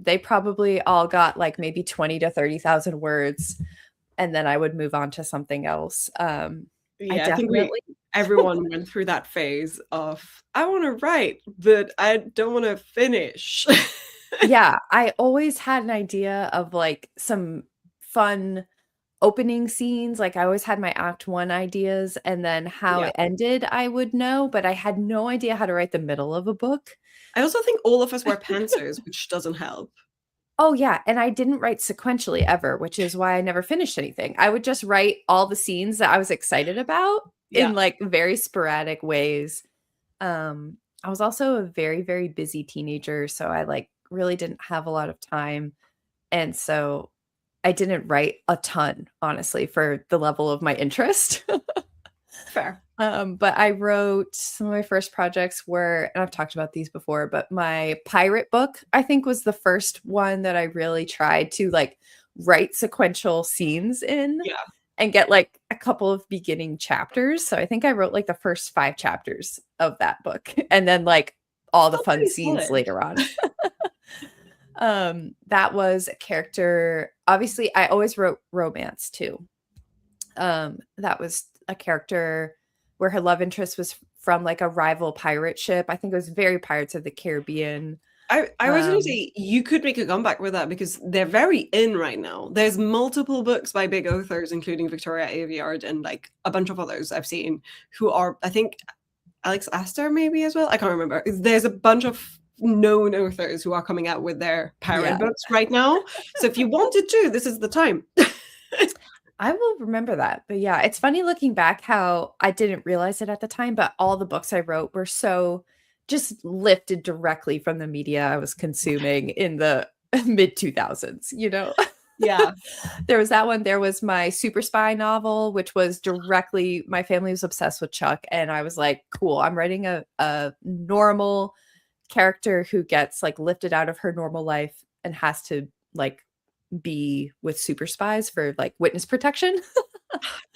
Speaker 1: They probably all got like maybe 20 to 30,000 words, and then I would move on to something else. I
Speaker 2: yeah, I think we
Speaker 1: definitely
Speaker 2: everyone went through that phase of I want to write, but I don't want to finish.
Speaker 1: yeah, I always had an idea of like some fun opening scenes. Like I always had my act 1 ideas and then how
Speaker 2: Yeah.
Speaker 1: it ended, I would know, but I had no idea how to write the middle of a book.
Speaker 2: I also think all of us were pantsers, which doesn't help.
Speaker 1: Oh, yeah, and I didn't write sequentially ever, which is why I never finished anything. I would just write all the scenes that I was excited about in,
Speaker 2: Yeah,
Speaker 1: like, very sporadic ways. I was also a very, very busy teenager, so I, like, really didn't have a lot of time, and so I didn't write a ton, honestly, for the level of my interest.
Speaker 2: fair.
Speaker 1: But I wrote some of my first projects were, and I've talked about these before, but my pirate book, I think, was the first one that I really tried to like write sequential scenes in
Speaker 2: Yeah,
Speaker 1: and get like a couple of beginning chapters. So I think I wrote like the first 5 chapters of that book and then like all the
Speaker 2: still
Speaker 1: fun
Speaker 2: pretty
Speaker 1: scenes
Speaker 2: solid.
Speaker 1: later on. That was a character. Obviously, I always wrote romance too. That was a character where her love interest was from like a rival pirate ship. I think it was very Pirates of the Caribbean.
Speaker 2: I was going to
Speaker 1: Um,
Speaker 2: say you could make a comeback with that because they're very in right now. There's multiple books by big authors, including Victoria Aveyard and like a bunch of others I've seen who are, I think, Alex Astor maybe as well. I can't remember. There's a bunch of known authors who are coming out with their
Speaker 1: yeah,
Speaker 2: pirate books right now. So if you wanted to, this is the time.
Speaker 1: I will remember that. But yeah, it's funny looking back how I didn't realize it at the time, but all the books I wrote were so just lifted directly from the media I was consuming in the mid 2000s, you know?
Speaker 2: Yeah.
Speaker 1: There was that one. There was my super spy novel, which was directly my family was obsessed with Chuck. And I was like, cool, I'm writing a normal character who gets like lifted out of her normal life and has to like be with super spies for like witness protection.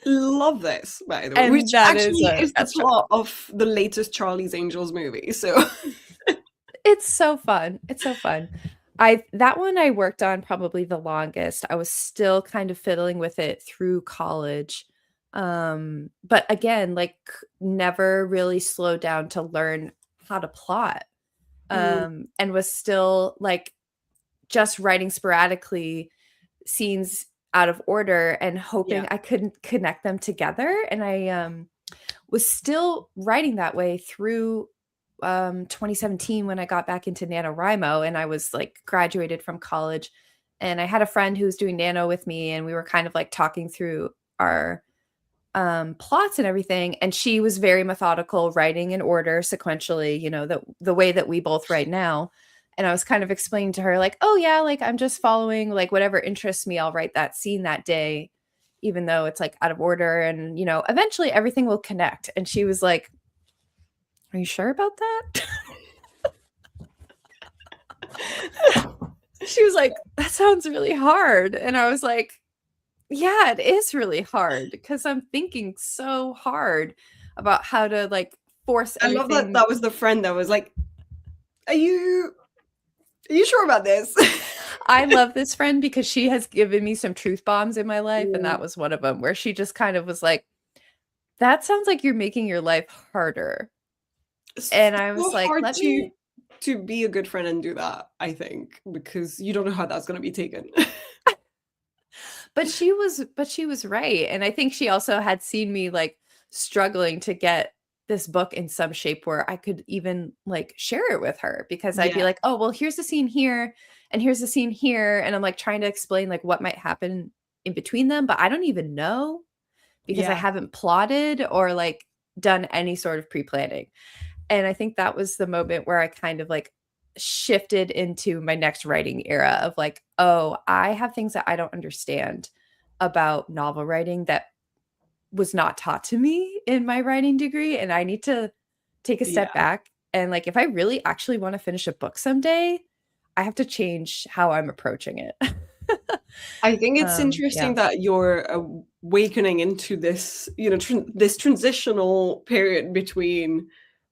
Speaker 2: Love this, by the way, which
Speaker 1: And that is
Speaker 2: actually
Speaker 1: a
Speaker 2: is the
Speaker 1: that's Chuck.
Speaker 2: plot of the latest Charlie's Angels movie. So
Speaker 1: It's so fun. It's so fun. I that one I worked on probably the longest. I was still kind of fiddling with it through college. But again, like never really slowed down to learn how to plot.
Speaker 2: mm,
Speaker 1: And was still like just writing sporadically scenes out of order and hoping
Speaker 2: yeah.
Speaker 1: I couldn't connect them together. And I was still writing that way through 2017 when I got back into NaNoWriMo and I was like graduated from college. And I had a friend who was doing Nano with me, and we were kind of like talking through our plots and everything. And she was very methodical, writing in order sequentially, you know, the way that we both write now. And I was kind of explaining to her, like, oh, yeah, like I'm just following like whatever interests me. I'll write that scene that day, even though it's like out of order. And, you know, eventually everything will connect. And she was like, Are you sure about that? She was like, that sounds really hard. And I was like, yeah, it is really hard because I'm thinking so hard about how to like force
Speaker 2: I love that
Speaker 1: everything.
Speaker 2: that was the friend that was like, are you sure about this?
Speaker 1: I love this friend because she has given me some truth bombs in my life. And
Speaker 2: Mm.
Speaker 1: that was one of them where she just kind of was like, that sounds like you're making your life harder.
Speaker 2: It's
Speaker 1: And I was
Speaker 2: so
Speaker 1: like,
Speaker 2: hard
Speaker 1: let me.
Speaker 2: to be a good friend and do that, I think, because you don't know how that's going to be taken.
Speaker 1: But she was right. And I think she also had seen me like struggling to get this book in some shape where I could even like share it with her because I'd be
Speaker 2: Yeah,
Speaker 1: like, "Oh, well, here's the scene here and here's the scene here." And I'm like trying to explain like what might happen in between them, but I don't even know because I
Speaker 2: yeah,
Speaker 1: haven't plotted or like done any sort of pre-planning. And I think that was the moment where I kind of like shifted into my next writing era of like, oh, I have things that I don't understand about novel writing that was not taught to me in my writing degree. And I need to take a step
Speaker 2: yeah.
Speaker 1: back. And like, if I really actually want to finish a book someday, I have to change how I'm approaching it.
Speaker 2: I think it's
Speaker 1: Yeah.
Speaker 2: interesting that you're awakening into this, this transitional period between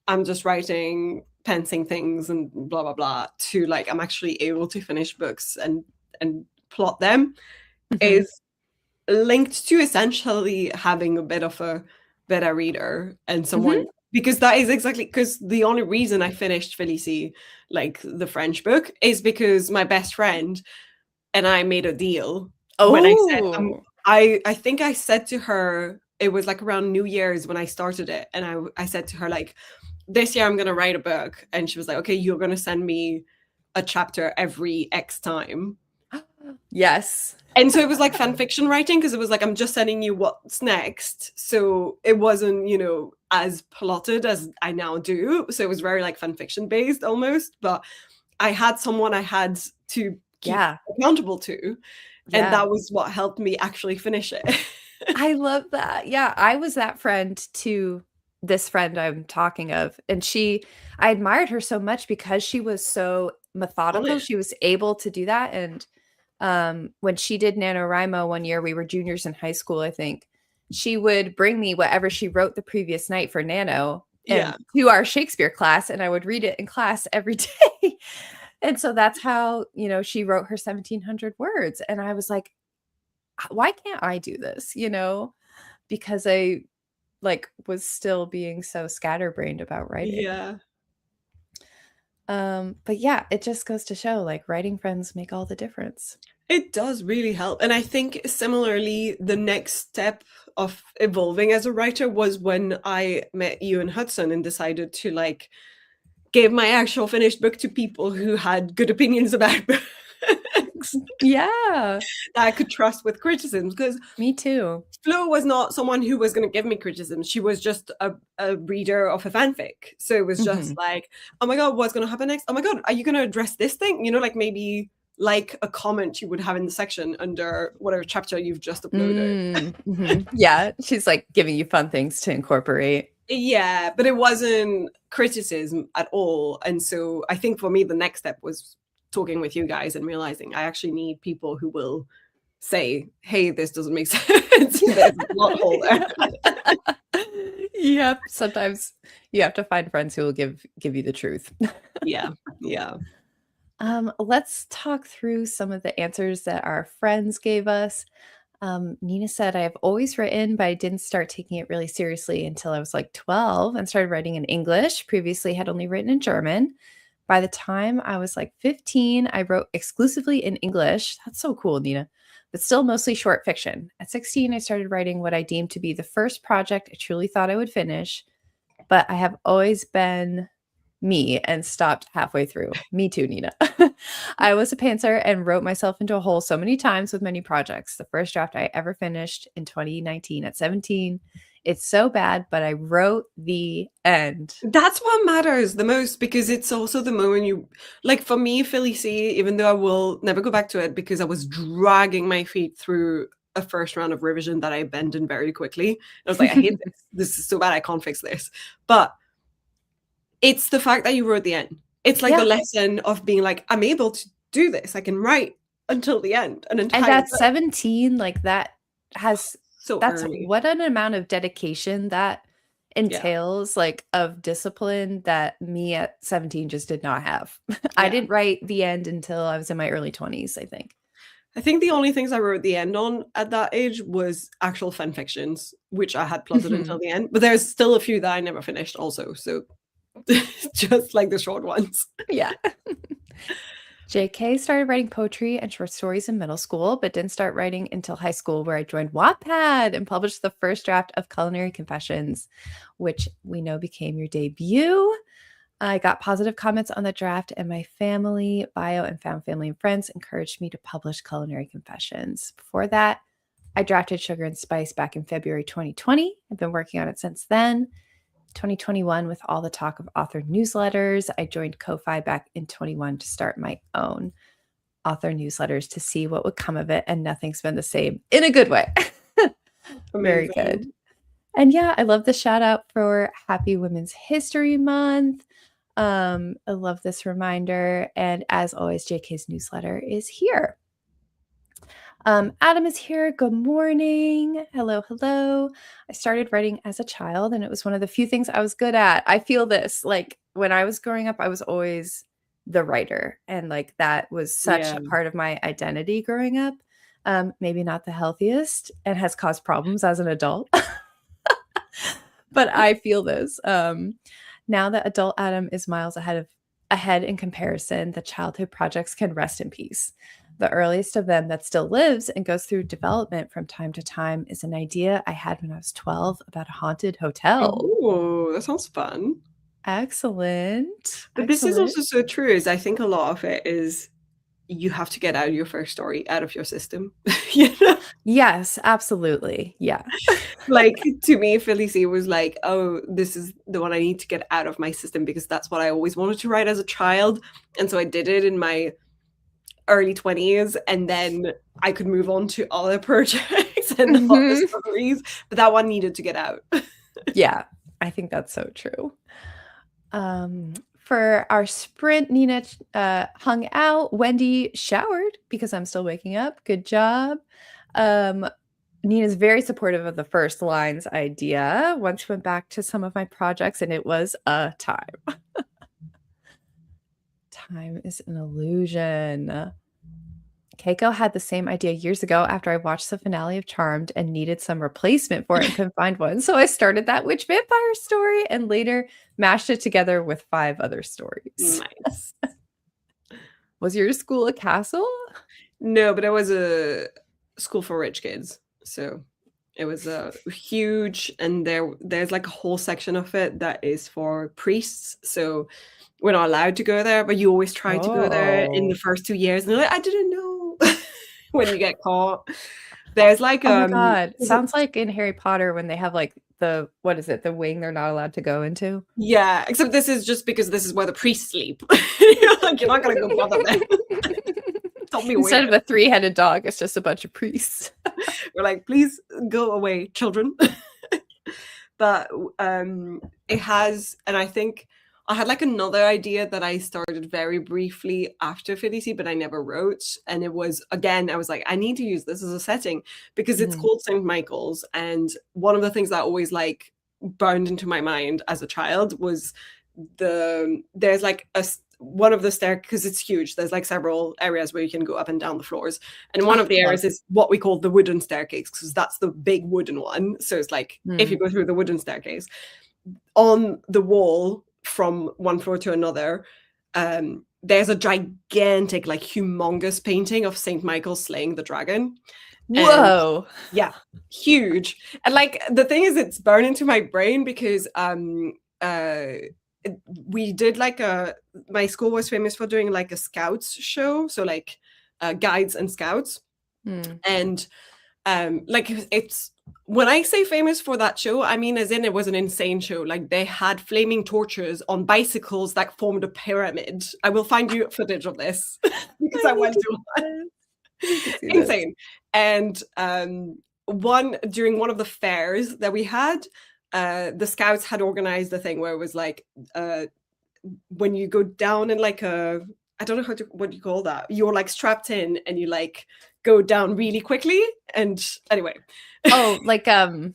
Speaker 2: I'm just writing, pensing things and blah blah blah to like I'm actually able to finish books and plot them
Speaker 1: Mhm.
Speaker 2: is linked to essentially having a bit of a better reader and
Speaker 1: Mhm.
Speaker 2: someone because that is exactly because the only reason I finished Felicie, like the French book, is because my best friend and I made a deal when I said
Speaker 1: Oh.
Speaker 2: I think I said to her it was like around New Year's when I started it and I said to her like this year I'm going to write a book and she was like okay you're going to send me a chapter every X time.
Speaker 1: Yes.
Speaker 2: And so it was like fan fiction writing because it was like I'm just sending you what's next. So it wasn't, as plotted as I now do. So it was very like fan fiction based almost, but I had someone I had to keep
Speaker 1: Yeah.
Speaker 2: accountable to, and
Speaker 1: Yeah.
Speaker 2: that was what helped me actually finish it.
Speaker 1: I love that. Yeah, I was that friend to this friend I'm talking of, and I admired her so much because she was so
Speaker 2: On
Speaker 1: methodical.
Speaker 2: it.
Speaker 1: She was able to do that, and when she did NaNoWriMo one year, we were juniors in high school, I think. She would bring me whatever she wrote the previous night for Nano and
Speaker 2: Yeah.
Speaker 1: to our Shakespeare class, and I would read it in class every day. And so that's how, she wrote her 1,700 words. And I was like, why can't I do this? Because I like was still being so scatterbrained about writing.
Speaker 2: Yeah.
Speaker 1: But yeah, it just goes to show like writing friends make all the difference.
Speaker 2: It does really help. And I think similarly, the next step of evolving as a writer was when I met you and Hudson and decided to like gave my actual finished book to people who had good opinions about books
Speaker 1: Yeah,
Speaker 2: that I could trust with criticisms. Because
Speaker 1: me too.
Speaker 2: Flo was not someone who was going to give me criticism. She was just a reader of a fanfic. So it was just
Speaker 1: Mhm.
Speaker 2: like, oh my God, what's going to happen next? Oh my God, are you going to address this thing? Like maybe like a comment you would have in the section under whatever chapter you've just uploaded.
Speaker 1: Mhm. Yeah, she's like giving you fun things to incorporate.
Speaker 2: Yeah, but it wasn't criticism at all. And so I think for me, the next step was talking with you guys and realizing I actually need people who will say, hey, this doesn't make sense. There's a plot hole there.
Speaker 1: Yep, sometimes you have to find friends who will give you the truth.
Speaker 2: Yeah, yeah.
Speaker 1: Let's talk through some of the answers that our friends gave us. Nina said, I have always written, but I didn't start taking it really seriously until I was like 12 and started writing in English. Previously, had only written in German. By the time I was like 15, I wrote exclusively in English. That's so cool, Nina, but still mostly short fiction. At 16, I started writing what I deemed to be the first project I truly thought I would finish, but I have always been me and stopped halfway through. Me too, Nina. I was a pantser and wrote myself into a hole so many times with many projects. The first draft I ever finished in 2019 at 17. It's so bad, but I wrote the end.
Speaker 2: That's what matters the most because it's also the moment you like for me, Felicie, even though I will never go back to it because I was dragging my feet through a first round of revision that I abandoned very quickly. I was like, I hate this. This is so bad, I can't fix this. But It's the fact that you wrote the end. It's like the
Speaker 1: Yeah.
Speaker 2: lesson of being like, I'm able to do this. I can write until the end, an
Speaker 1: And
Speaker 2: entire
Speaker 1: at
Speaker 2: book.
Speaker 1: 17, like has
Speaker 2: So
Speaker 1: that's
Speaker 2: early.
Speaker 1: what an amount of dedication that
Speaker 2: Yeah.
Speaker 1: entails, like, of discipline that me at 17 just did not have. I
Speaker 2: Yeah.
Speaker 1: didn't write the end until I was in my early 20s, I think.
Speaker 2: I think the only things I wrote the end on at that age was actual fan fictions, which I had plotted until
Speaker 1: Mhm.
Speaker 2: the end. But there's still a few that I never finished also. So just like the short ones.
Speaker 1: Yeah. JK started writing poetry and short stories in middle school, but didn't start writing until high school, where I joined Wattpad and published the first draft of Culinary Confessions, which we know became your debut. I got positive comments on the draft, and my family, bio, and found family and friends encouraged me to publish Culinary Confessions. Before that, I drafted Sugar and Spice back in February 2020. I've been working on it since then. 2021, with all the talk of author newsletters, I joined Ko-Fi back in 21 to start my own author newsletters to see what would come of it, and nothing's been the same in a good way. Very good.
Speaker 2: Amazing.
Speaker 1: And yeah, I love the shout out for Happy Women's History Month. I love this reminder. And as always, JK's newsletter is here. Adam is here. Good morning. Hello, hello. I started writing as a child, and it was one of the few things I was good at. I feel this. Like when I was growing up, I was always the writer, and like that was such
Speaker 2: Yeah.
Speaker 1: a part of my identity growing up. Maybe not the healthiest and has caused problems as an adult, but I feel this. Now that adult Adam is miles ahead in comparison, the childhood projects can rest in peace. The earliest of them that still lives and goes through development from time to time is an idea I had when I was 12 about a haunted hotel.
Speaker 2: Oh, that sounds fun.
Speaker 1: Excellent.
Speaker 2: But this is
Speaker 1: Excellent.
Speaker 2: also so true, is I think a lot of it is you have to get out your first story out of your system. You know?
Speaker 1: Yes, absolutely. Yeah.
Speaker 2: Like to me, Felicie was like, oh, this is the one I need to get out of my system because that's what I always wanted to write as a child. And so I did it in my early 20s, and then I could move on to other projects and other
Speaker 1: Mhm.
Speaker 2: stories. But that one needed to get out.
Speaker 1: Yeah, I think that's so true. For our sprint, Nina hung out. Wendy showered because I'm still waking up. Good job. Um, Nina's very supportive of the first lines idea. Once went back to some of my projects, and it was a time. Time is an illusion. Keiko had the same idea years ago after I watched the finale of Charmed and needed some replacement for it and couldn't find one. So I started that witch vampire story and later mashed it together with 5 other stories.
Speaker 2: Nice.
Speaker 1: Was your school a castle?
Speaker 2: No, but it was a school for rich kids. So it was huge, and there's like a whole section of it that is for priests. So we're not allowed to go there, but you always try to go there in the
Speaker 1: Oh.
Speaker 2: first 2 years. And they're like, I didn't know when you get caught. There's like
Speaker 1: Oh my god.
Speaker 2: is it
Speaker 1: Sounds like in Harry Potter when they have like the what is it? The wing they're not allowed to go into.
Speaker 2: yeah, except this is just because this is where the priests sleep. You're like, you're not gonna go bother them. Don't be
Speaker 1: Instead
Speaker 2: weird.
Speaker 1: of a three-headed dog, it's just a bunch of priests.
Speaker 2: We're like, please go away, children. But it has, and I think I had like another idea that I started very briefly after Felicie, but I never wrote. And it was, again, I was like, I need to use this as a setting because it's
Speaker 1: Mhm.
Speaker 2: called St. Michael's. And one of the things that always like burned into my mind as a child was there's like one of the stairs, because it's huge, there's like several areas where you can go up and down the floors, and one
Speaker 1: Oh,
Speaker 2: of the
Speaker 1: love.
Speaker 2: areas is what we call the wooden staircase, because that's the big wooden one. So it's like if you
Speaker 1: Mm.
Speaker 2: go through the wooden staircase, on the wall from one floor to another, there's a gigantic, like humongous painting of Saint Michael slaying the dragon. And
Speaker 1: Whoa.
Speaker 2: yeah, huge. And like the thing is, it's burned into my brain because we did like my school was famous for doing like a scouts show, so like guides and scouts.
Speaker 1: Mm.
Speaker 2: And like it's, when I say famous for that show, I mean as in it was an insane show. Like they had flaming torches on bicycles that formed a pyramid. I will find you footage of this because
Speaker 1: I
Speaker 2: I
Speaker 1: need
Speaker 2: went
Speaker 1: to
Speaker 2: to
Speaker 1: see this. I need to see this.
Speaker 2: insane. And during one of the fairs that we had, the scouts had organized a thing where it was like when you go down in like a, I don't know what you call that. You're like strapped in and you like go down really quickly. And anyway,
Speaker 1: Oh, like bungee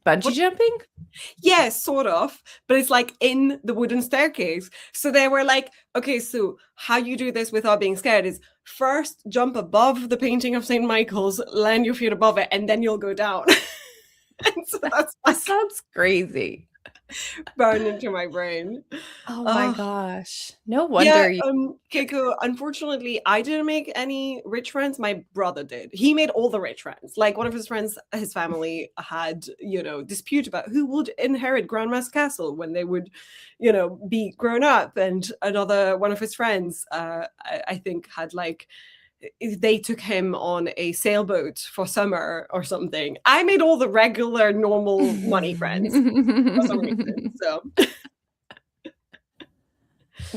Speaker 2: what?
Speaker 1: jumping?
Speaker 2: Yeah, sort of, but it's like in the wooden staircase. So they were like, okay, so how you do this without being scared is first jump above the painting of St. Michael's, land your feet above it, and then you'll go down. And so that's
Speaker 1: That
Speaker 2: like
Speaker 1: sounds crazy.
Speaker 2: burned into my brain.
Speaker 1: Oh my
Speaker 2: Oh,
Speaker 1: gosh. No
Speaker 2: yeah,
Speaker 1: wonder you
Speaker 2: Keiko, unfortunately, I didn't make any rich friends. My brother did. He made all the rich friends. Like one of his friends, his family had, dispute about who would inherit Grandma's castle when they would, be grown up. And another one of his friends, I think, had like they took him on a sailboat for summer or something. I made all the regular, normal money friends for some reason. So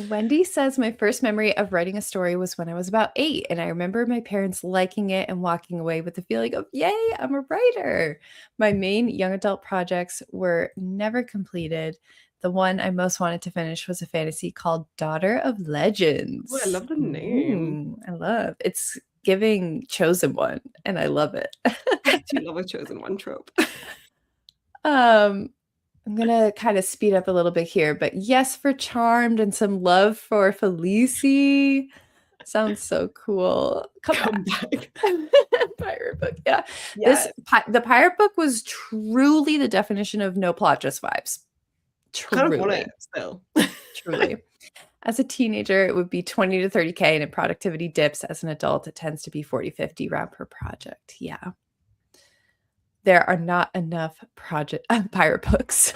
Speaker 1: Wendy says my first memory of writing a story was when I was about 8, and I remember my parents liking it and walking away with the feeling of, yay, I'm a writer. My main young adult projects were never completed. The one I most wanted to finish was a fantasy called Daughter of
Speaker 2: oh, I
Speaker 1: Legends.
Speaker 2: love the name.
Speaker 1: Ooh, I love it's giving chosen one, and I love it.
Speaker 2: I do love a chosen one trope.
Speaker 1: um, I'm gonna kind of speed up a little bit here, but yes for Charmed and some love for Felici. Sounds so cool. Come
Speaker 2: Come
Speaker 1: back.
Speaker 2: back.
Speaker 1: Pirate book. Yeah.
Speaker 2: Yes.
Speaker 1: The pirate book was truly the definition of no plot, just vibes.
Speaker 2: Kind of want
Speaker 1: Truly.
Speaker 2: it still.
Speaker 1: Truly. As a teenager, it would be 20 to 30K, and if productivity dips as an adult, it tends to be 40, 50 round per project. Yeah. There are not enough pirate books.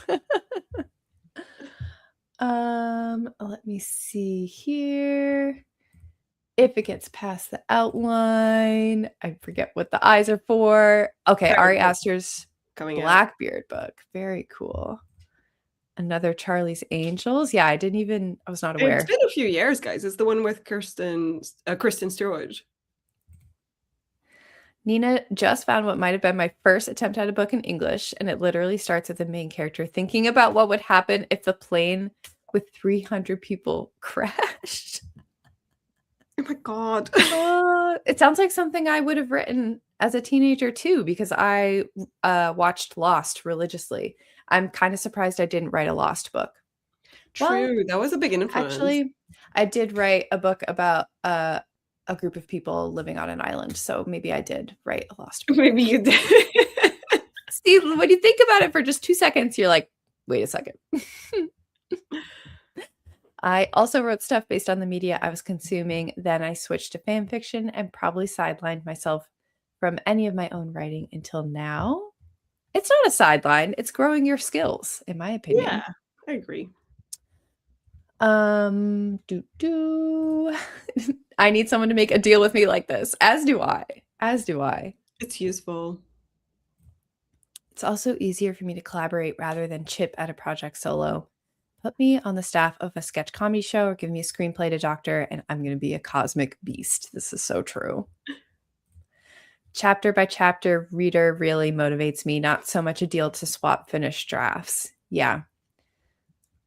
Speaker 1: Let me see here. If it gets past the outline, I forget what the eyes are for. Okay,
Speaker 2: Very
Speaker 1: Ari
Speaker 2: good.
Speaker 1: Aster's
Speaker 2: Coming out.
Speaker 1: Blackbeard book. Very cool. Another Charlie's Angels. Yeah, I was not
Speaker 2: It's
Speaker 1: aware.
Speaker 2: been a few years, guys. It's the one with Kristen Stewart.
Speaker 1: Nina just found what might have been my first attempt at a book in English, and it literally starts with the main character thinking about what would happen if the plane with 300 people crashed.
Speaker 2: Oh my god.
Speaker 1: It sounds like something I would have written as a teenager too, because I watched Lost religiously. I'm kind of surprised I didn't write a Lost book. Well,
Speaker 2: True, that was a big influence.
Speaker 1: actually, I did write a book about a group of people living on an island, so maybe I did write a Lost book.
Speaker 2: Maybe you did.
Speaker 1: See, when you think about it for just 2 seconds, you're like, wait a second. I also wrote stuff based on the media I was consuming. Then I switched to fan fiction and probably sidelined myself from any of my own writing until now. It's not a sideline, it's growing your skills, in my
Speaker 2: Yeah,
Speaker 1: opinion.
Speaker 2: I agree.
Speaker 1: Do do. I need someone to make a deal with me like this, as do I. As do I.
Speaker 2: It's useful.
Speaker 1: It's also easier for me to collaborate rather than chip at a project solo. Put me on the staff of a sketch comedy show or give me a screenplay to doctor, and I'm going to be a cosmic beast. This is so true. Chapter by chapter, reader really motivates me, not so much a deal to swap finished drafts. Yeah.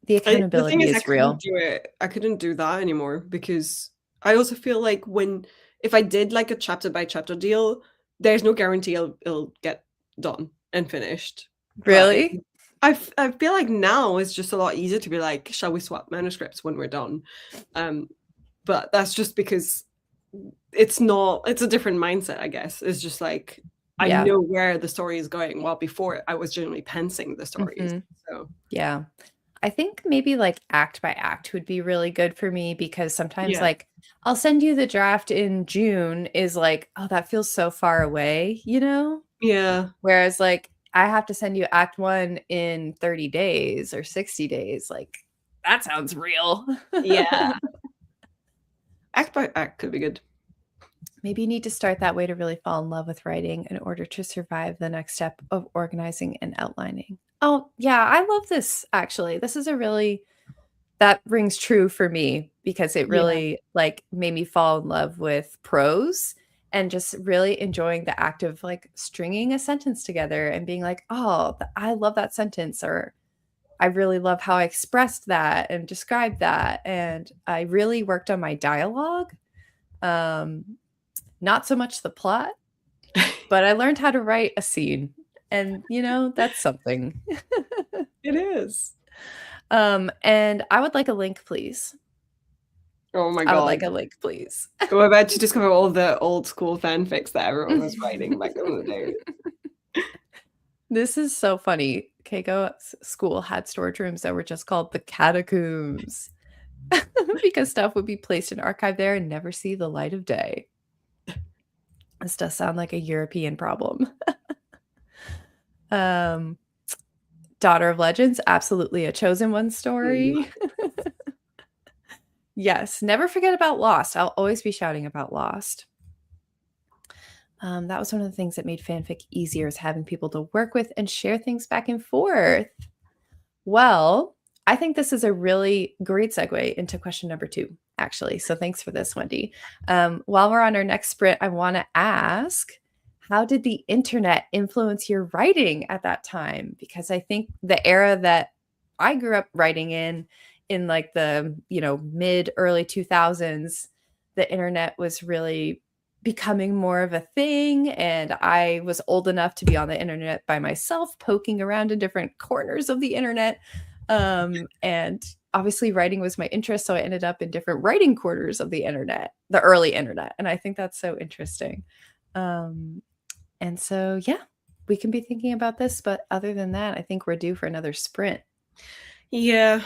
Speaker 1: The
Speaker 2: The thing
Speaker 1: accountability
Speaker 2: is, I
Speaker 1: is
Speaker 2: couldn't
Speaker 1: real.
Speaker 2: do it. I couldn't do that anymore because I also feel like if I did like a chapter by chapter deal, there's no guarantee it'll get done and finished. But
Speaker 1: Really?
Speaker 2: I feel like now it's just a lot easier to be like, shall we swap manuscripts when we're done? But that's just because it's a different mindset, I guess. It's just like I
Speaker 1: Yeah.
Speaker 2: know where the story is going. While before I was generally pensing the stories.
Speaker 1: Mhm.
Speaker 2: So
Speaker 1: Yeah. I think maybe like act by act would be really good for me because sometimes
Speaker 2: yeah.
Speaker 1: like I'll send you the draft in June is like, oh, that feels so far away, you know?
Speaker 2: Yeah.
Speaker 1: Whereas like I have to send you act 1 in 30 days or 60 days. Like that sounds real.
Speaker 2: Yeah. Act by act could be good.
Speaker 1: Maybe you need to start that way to really fall in love with writing in order to survive the next step of organizing and outlining. Oh, yeah, I love this actually. This is a really that rings true for me because it
Speaker 2: Yeah.
Speaker 1: really like made me fall in love with prose and just really enjoying the act of like stringing a sentence together and being like, "Oh, I love that sentence," or I really love how I expressed that and described that, and I really worked on my dialogue. Um, not so much the plot, but I learned how to write a scene, and, that's something.
Speaker 2: It is.
Speaker 1: And I would like a link, please.
Speaker 2: Oh my
Speaker 1: I would like
Speaker 2: god.
Speaker 1: a link, please.
Speaker 2: We're about to discover all the old school fanfics that everyone was writing back in the day.
Speaker 1: This is so funny. Keiko's school had storage rooms that were just called the catacombs because stuff would be placed in archive there and never see the light of day. This does sound like a European problem. um, Daughter of Legends, absolutely a Chosen One
Speaker 2: Mm.
Speaker 1: story. Yes, never forget about Lost. I'll always be shouting about Lost. That was one of the things that made fanfic easier, is having people to work with and share things back and forth. Well, I think this is a really great segue into question number 2, actually. So thanks for this, Wendy. While we're on our next sprint, I want to ask, how did the internet influence your writing at that time? Because I think the era that I grew up writing in like the, mid early 2000s, the internet was really becoming more of a thing, and I was old enough to be on the internet by myself, poking around in different corners of the internet. And obviously writing was my interest, so I ended up in different writing corners of the internet, the early internet, and I think that's so interesting. And so yeah, we can be thinking about this, but other than that, I think we're due for another sprint.
Speaker 2: Yeah,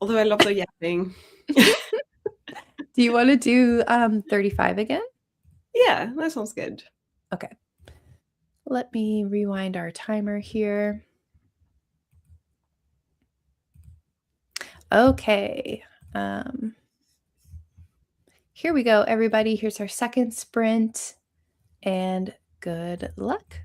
Speaker 2: although I love the yapping.
Speaker 1: Do you want to do 35 again?
Speaker 2: Yeah, that sounds good.
Speaker 1: Okay. Let me rewind our timer here. Okay. Here we go, everybody. Here's our second sprint, and good luck.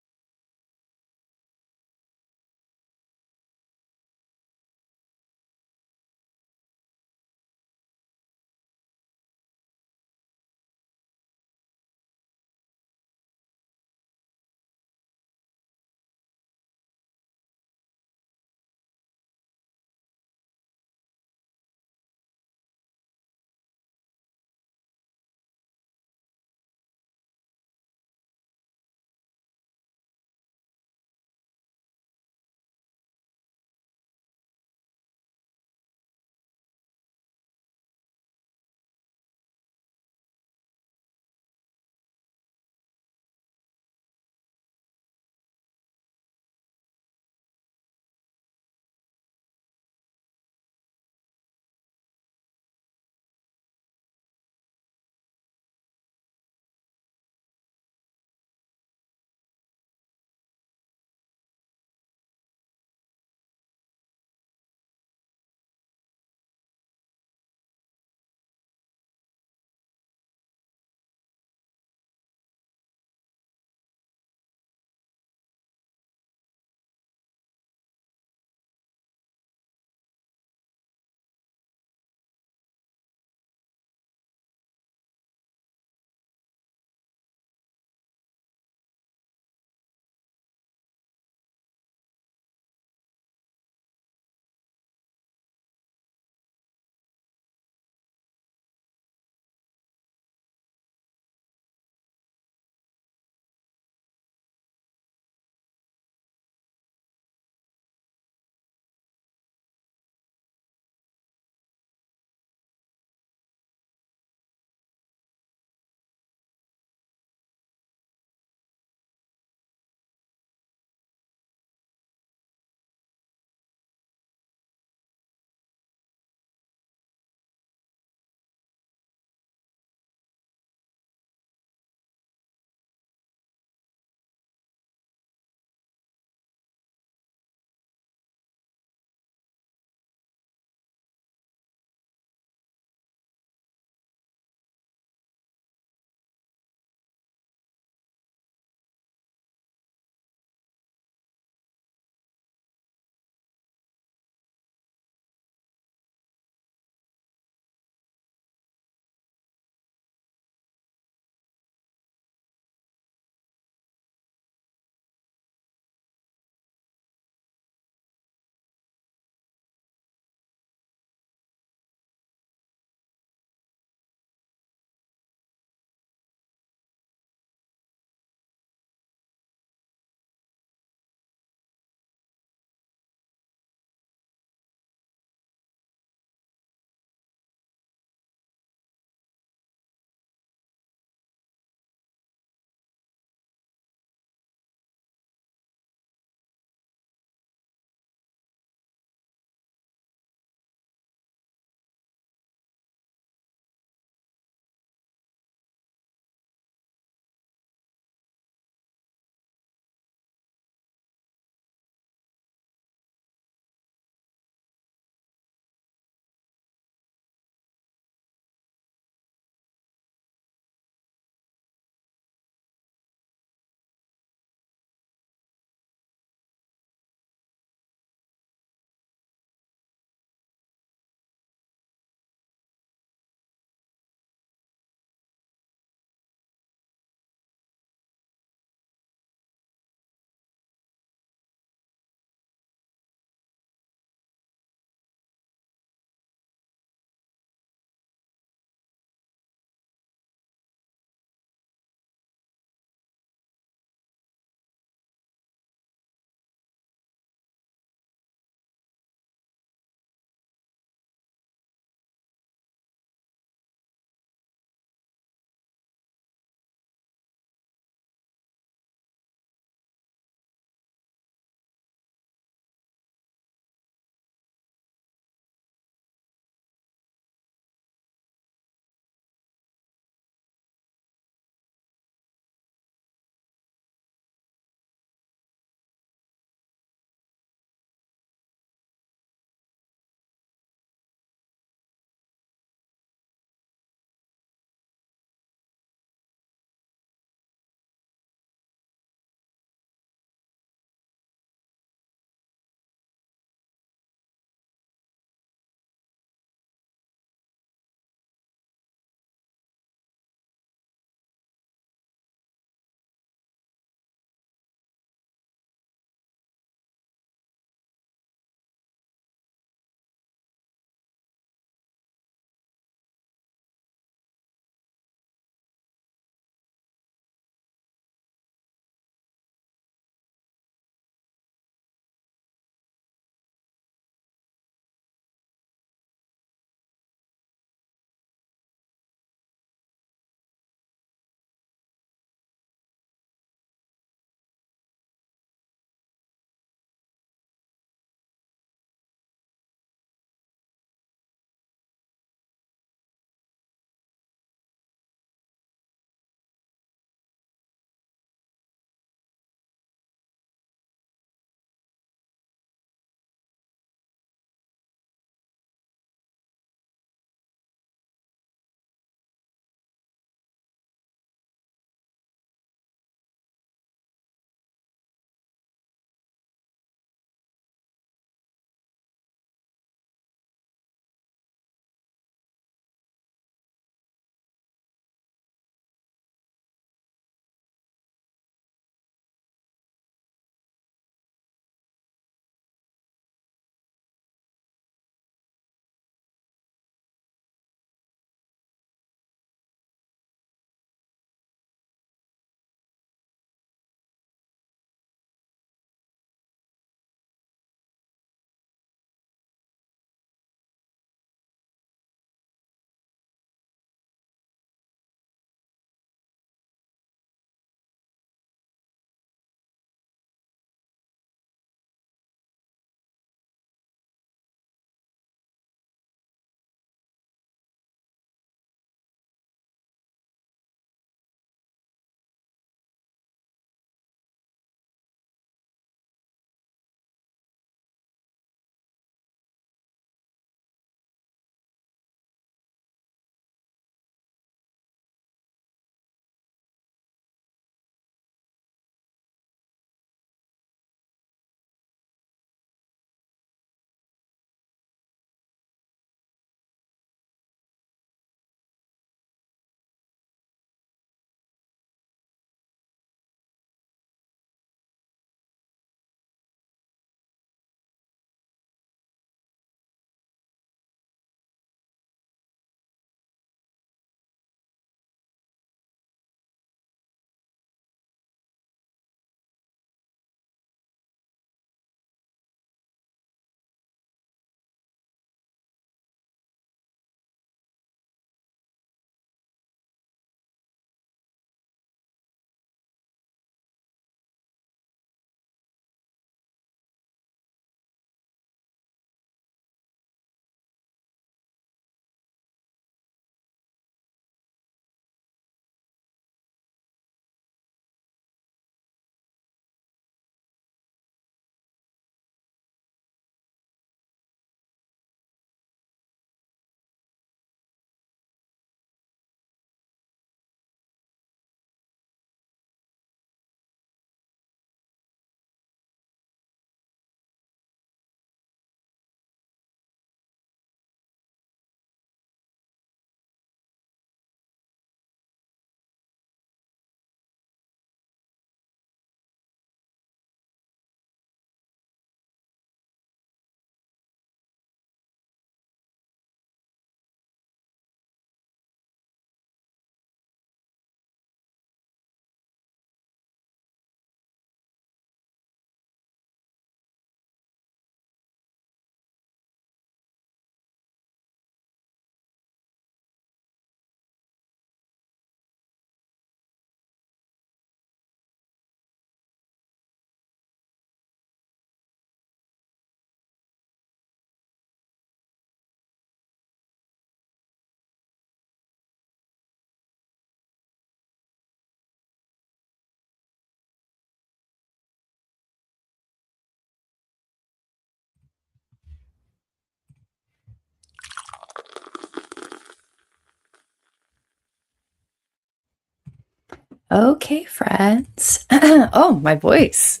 Speaker 1: Okay, friends. Oh, my voice.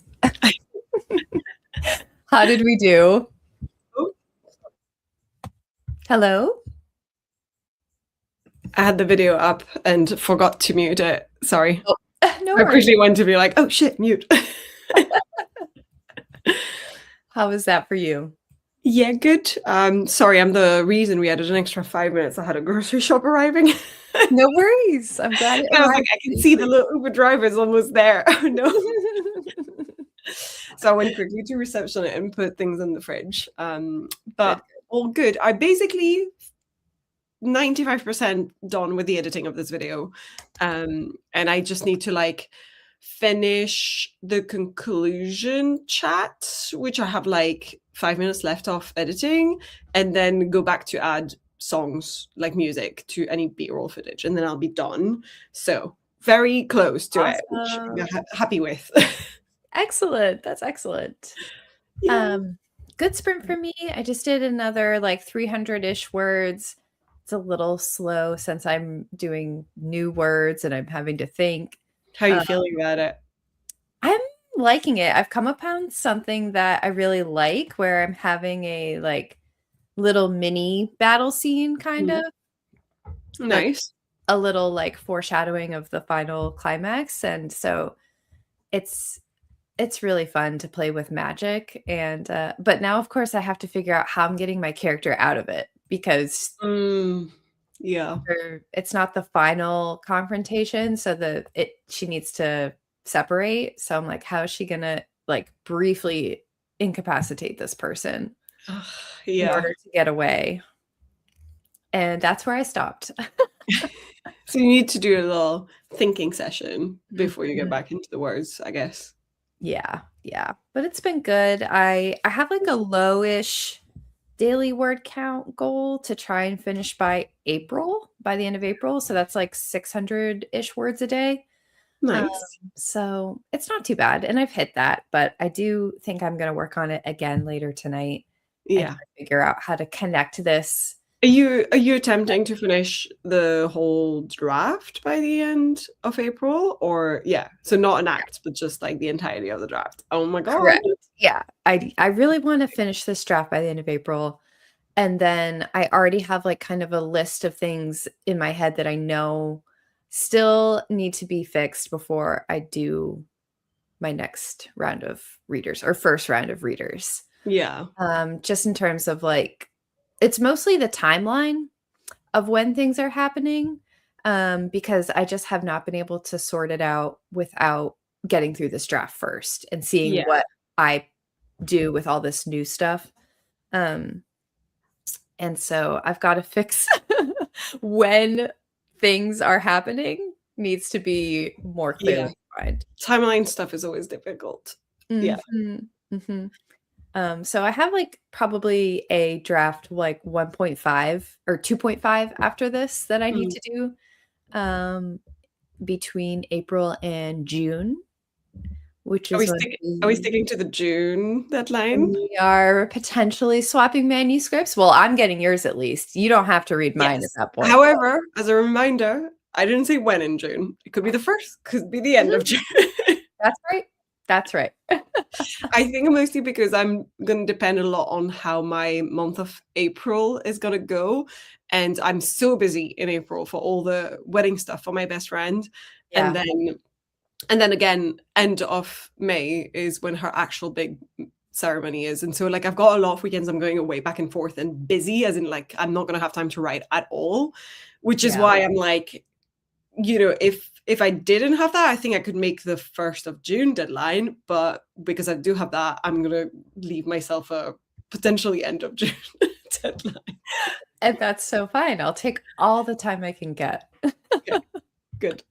Speaker 1: How did we do?
Speaker 2: Oh,
Speaker 1: Hello?
Speaker 2: I had the video up and forgot to mute it. Sorry.
Speaker 1: Oh, no
Speaker 2: I
Speaker 1: worries.
Speaker 2: quickly went to be like, oh shit, mute.
Speaker 1: How was that for you?
Speaker 2: Yeah, good. Sorry, I'm the reason we added an extra 5 minutes. I had a grocery shop arriving.
Speaker 1: No worries. I'm glad it
Speaker 2: I was like,
Speaker 1: arrived
Speaker 2: I can see the
Speaker 1: safely.
Speaker 2: little Uber driver is almost there. Oh no. So I went quickly to reception and put things in the fridge.
Speaker 1: Good.
Speaker 2: But all good. I basically 95% done with the editing of this video. And I just need to like finish the conclusion chat, which I have like 5 minutes left off editing, and then go back to add songs like music to any b-roll footage, and then I'll be done. So very close to it, which I'm
Speaker 1: Awesome.
Speaker 2: happy with.
Speaker 1: Excellent. That's excellent.
Speaker 2: Yeah.
Speaker 1: Um, Good sprint for me. I just did another like 300-ish words. It's a little slow since I'm doing new words and I'm having to think.
Speaker 2: How are you
Speaker 1: Um,
Speaker 2: feeling about it?
Speaker 1: I'm liking it. I've come upon something that I really like where I'm having a like little mini battle scene kind of,
Speaker 2: Mm.
Speaker 1: but
Speaker 2: Nice.
Speaker 1: a little like foreshadowing of the final climax. And so it's it's really fun to play with magic and but now of course I have to figure out how I'm getting my character out of it because
Speaker 2: Mm, yeah.
Speaker 1: it's not the final confrontation, so she needs to separate. So I'm like, how is she gonna like briefly incapacitate this person
Speaker 2: Ugh,
Speaker 1: in
Speaker 2: yeah.
Speaker 1: order to get away? And that's where I stopped.
Speaker 2: So you need to do a little thinking session before you get
Speaker 1: Mhm.
Speaker 2: back into the words, I guess.
Speaker 1: Yeah, yeah. But it's been good. I have like a lowish daily word count goal to try and finish by the end of April. So that's like 600-ish words a day. Um,
Speaker 2: Nice.
Speaker 1: so it's not too bad. And I've hit that, but I do think I'm going to work on it again later tonight and
Speaker 2: Yeah.
Speaker 1: try to figure out how to connect this.
Speaker 2: Are you attempting to finish the whole draft by the end of April? Or yeah, so not an act, but just like the entirety of the draft. Oh my god.
Speaker 1: Correct. Yeah. I really want to finish this draft by the end of April. And then I already have like kind of a list of things in my head that I know still need to be fixed before I do my next round of readers or first round of readers.
Speaker 2: Yeah.
Speaker 1: Just in terms of like, it's mostly the timeline of when things are happening, because I just have not been able to sort it out without getting through this draft first and seeing
Speaker 2: Yeah.
Speaker 1: what I do with all this new stuff. Um, and so I've got to fix when things are happening needs to be more
Speaker 2: Yeah.
Speaker 1: clearly defined.
Speaker 2: Timeline stuff is always difficult. Yeah.
Speaker 1: Mhm, mhm. So I have like probably a draft like 1.5 or 2.5 after this that I need
Speaker 2: Mm.
Speaker 1: to do between April and June, which
Speaker 2: Are we
Speaker 1: is when
Speaker 2: sticking are we sticking to the June deadline?
Speaker 1: we are potentially swapping manuscripts. Well, I'm getting yours at least. You don't have to read mine at
Speaker 2: Yes.
Speaker 1: that point.
Speaker 2: However, as a reminder, I didn't say when in June. It could be the first, could be the end
Speaker 1: Mhm.
Speaker 2: of June.
Speaker 1: That's right. That's right.
Speaker 2: I think mostly because I'm going to depend a lot on how my month of April is going to go. And I'm so busy in April for all the wedding stuff for my best friend. And
Speaker 1: Yeah.
Speaker 2: then again, end of May is when her actual big ceremony is. And so like I've got a lot of weekends I'm going away back and forth and busy, as in like I'm not gonna have time to write at all. Which is
Speaker 1: Yeah.
Speaker 2: why I'm like, if I didn't have that, I think I could make the 1st of June deadline. But because I do have that, I'm gonna leave myself a potentially end of June deadline.
Speaker 1: And that's so fine. I'll take all the time I can get.
Speaker 2: Okay, good.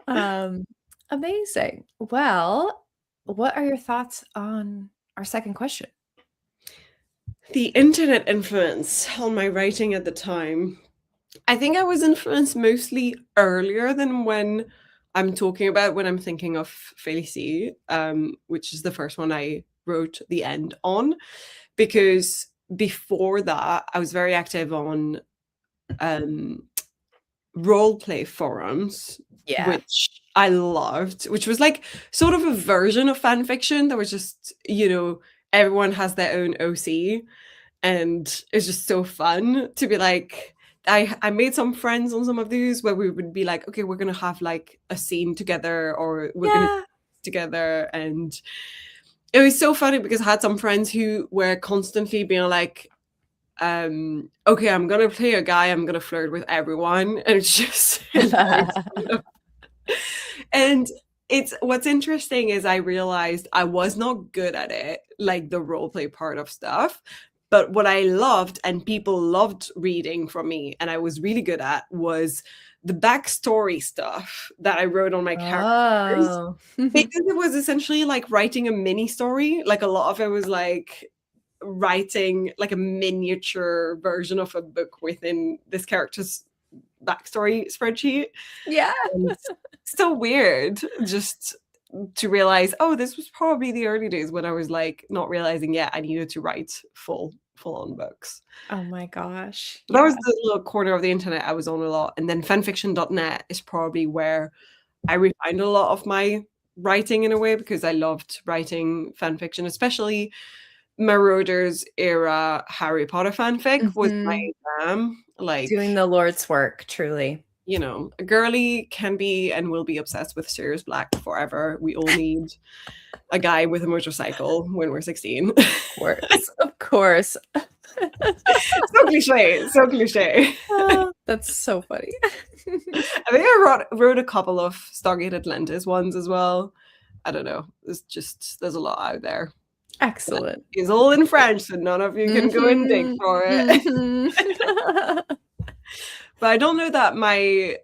Speaker 1: Um, Amazing. Well, what are your thoughts on our second question?
Speaker 2: The internet influence on my writing at the time. I think I was influenced mostly earlier than when I'm talking about when I'm thinking of Félicie, which is the first one I wrote the end on, because before that I was very active on role play forums,
Speaker 1: Yeah.
Speaker 2: which I loved, which was like sort of a version of fan fiction that was just, everyone has their own OC. And it's just so fun to be like, I made some friends on some of these where we would be like, okay, we're gonna have like a scene together, or we're gonna
Speaker 1: Yeah.
Speaker 2: together. And it was so funny because I had some friends who were constantly being like, okay, I'm gonna play a guy, I'm gonna flirt with everyone. And it's just hilarious. And it's what's interesting is I realized I was not good at it, like the role play part of stuff. But what I loved and people loved reading from me, and I was really good at, was the backstory stuff that I wrote on my characters.
Speaker 1: Oh.
Speaker 2: Because it was essentially like writing a mini story. Like a lot of it was like writing like a miniature version of a book within this character's backstory spreadsheet.
Speaker 1: Yeah.
Speaker 2: And so weird just to realize, oh, this was probably the early days when I was like not realizing yet I needed to write full on books.
Speaker 1: Oh my gosh.
Speaker 2: That was
Speaker 1: Yeah.
Speaker 2: the little corner of the internet I was on a lot. And then fanfiction.net is probably where I refined a lot of my writing in a way, because I loved writing fanfiction, especially Marauders era Harry Potter fanfic was my
Speaker 1: Mhm.
Speaker 2: jam.
Speaker 1: Doing
Speaker 2: Like,
Speaker 1: the Lord's work, truly.
Speaker 2: a girly can be and will be obsessed with Sirius Black forever. We all need a guy with a motorcycle when we're 16.
Speaker 1: Of course. Of course.
Speaker 2: So cliche, so cliche.
Speaker 1: Oh, that's so funny.
Speaker 2: I think I wrote a couple of Stargate Atlantis ones as well. I don't know. There's a lot out there.
Speaker 1: Excellent.
Speaker 2: It's all in French, so none of you can go and dig
Speaker 1: Mhm.
Speaker 2: for it.
Speaker 1: Mhm.
Speaker 2: But I don't know that my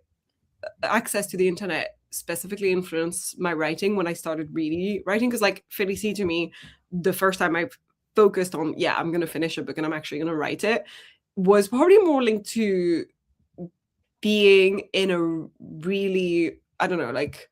Speaker 2: access to the internet specifically influenced my writing when I started really writing. Because like Felicie, to me, the first time I focused on, yeah, I'm going to finish a book and I'm actually going to write it, was probably more linked to being in a really, I don't know, like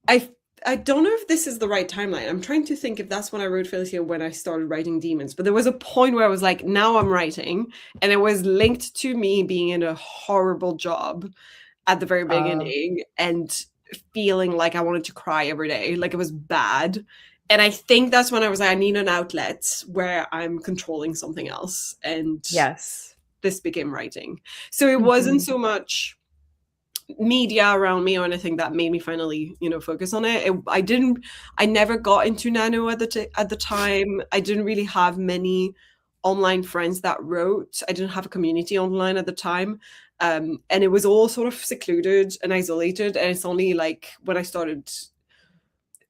Speaker 2: I I don't know if this is the right timeline. I'm trying to think if that's when I wrote Felicia, when I started writing Demons. But there was a point where I was like, now I'm writing. And it was linked to me being in a horrible job at the very
Speaker 1: Oh,
Speaker 2: beginning and feeling like I wanted to cry every day. Like it was bad. And I think that's when I was like, I need an outlet where I'm controlling something else. And
Speaker 1: yes.
Speaker 2: this became writing. So it wasn't
Speaker 1: Mhm.
Speaker 2: so much media around me or anything that made me finally focus on it. I never got into nano at the time. I didn't really have many online friends that wrote. I didn't have a community online at the time. And it was all sort of secluded and isolated, and it's only like when I started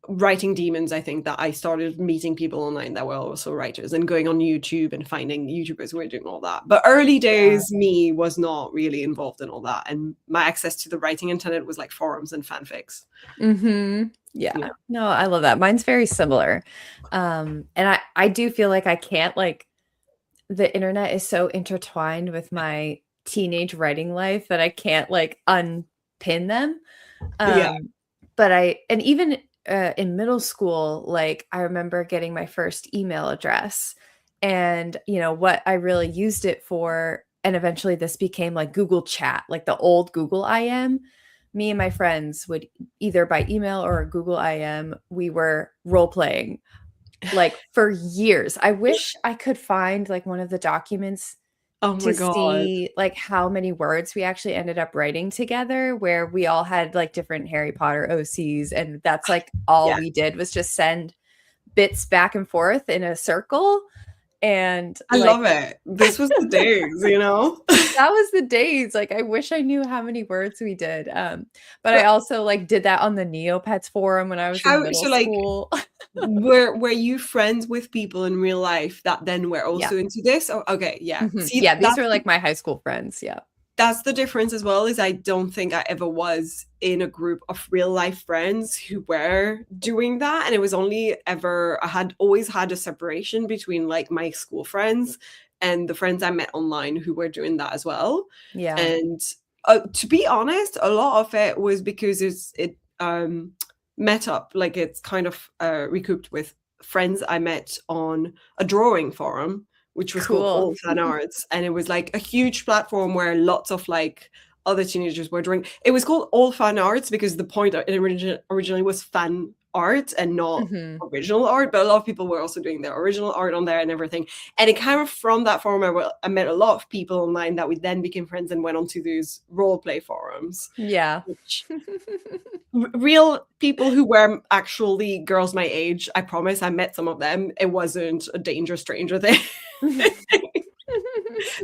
Speaker 2: writing Demons, I think, that I started meeting people online that were also writers and going on YouTube and finding YouTubers who were doing all that. But early
Speaker 1: Yeah.
Speaker 2: days, me was not really involved in all that. And my access to the writing internet was like forums and fanfics.
Speaker 1: Mhm.
Speaker 2: Yeah.
Speaker 1: Yeah. No, I love that. Mine's very similar. And I do feel like I can't like the internet is so intertwined with my teenage writing life that I can't like unpin them.
Speaker 2: Yeah.
Speaker 1: But I and even in middle school, like I remember getting my first email address and what I really used it for, and eventually this became like Google Chat, like the old Google IM. Me and my friends would either by email or Google IM, we were role playing like for years. I wish I could find like one of the documents
Speaker 2: Oh my
Speaker 1: to
Speaker 2: God.
Speaker 1: see like how many words we actually ended up writing together, where we all had like different Harry Potter OCs, and that's like all
Speaker 2: Yeah.
Speaker 1: we did was just send bits back and forth in a circle. And
Speaker 2: I
Speaker 1: like
Speaker 2: love it. This was the days.
Speaker 1: that was the days. Like I wish I knew how many words we did. But I
Speaker 2: But
Speaker 1: also like did that on the Neopets forum when I was in
Speaker 2: how,
Speaker 1: middle
Speaker 2: so like,
Speaker 1: school.
Speaker 2: were you friends with people in real life that then were
Speaker 1: Yeah.
Speaker 2: also into this? Oh, okay, yeah. See,
Speaker 1: Yeah, these were like my high school friends. Yeah.
Speaker 2: that's the difference as well, is I don't think I ever was in a group of real life friends who were doing that. And it was only ever, I had always had a separation between like my school friends and the friends I met online who were doing that as well.
Speaker 1: Yeah.
Speaker 2: And to be honest, a lot of it was because it met up, like it's kind of recouped with friends I met on a drawing forum, which was called
Speaker 1: Cool.
Speaker 2: All Fan Arts. And it was like a huge platform where lots of like other teenagers were doing. It was called all fan arts because the point it originally was fan art and not
Speaker 1: Mhm.
Speaker 2: original art, but a lot of people were also doing their original art on there and everything. And it kind of from that forum, I met a lot of people online that we then became friends and went on to these role play forums,
Speaker 1: Yeah.
Speaker 2: which real people who were actually girls my age. I promise I met some of them. It wasn't a danger stranger thing.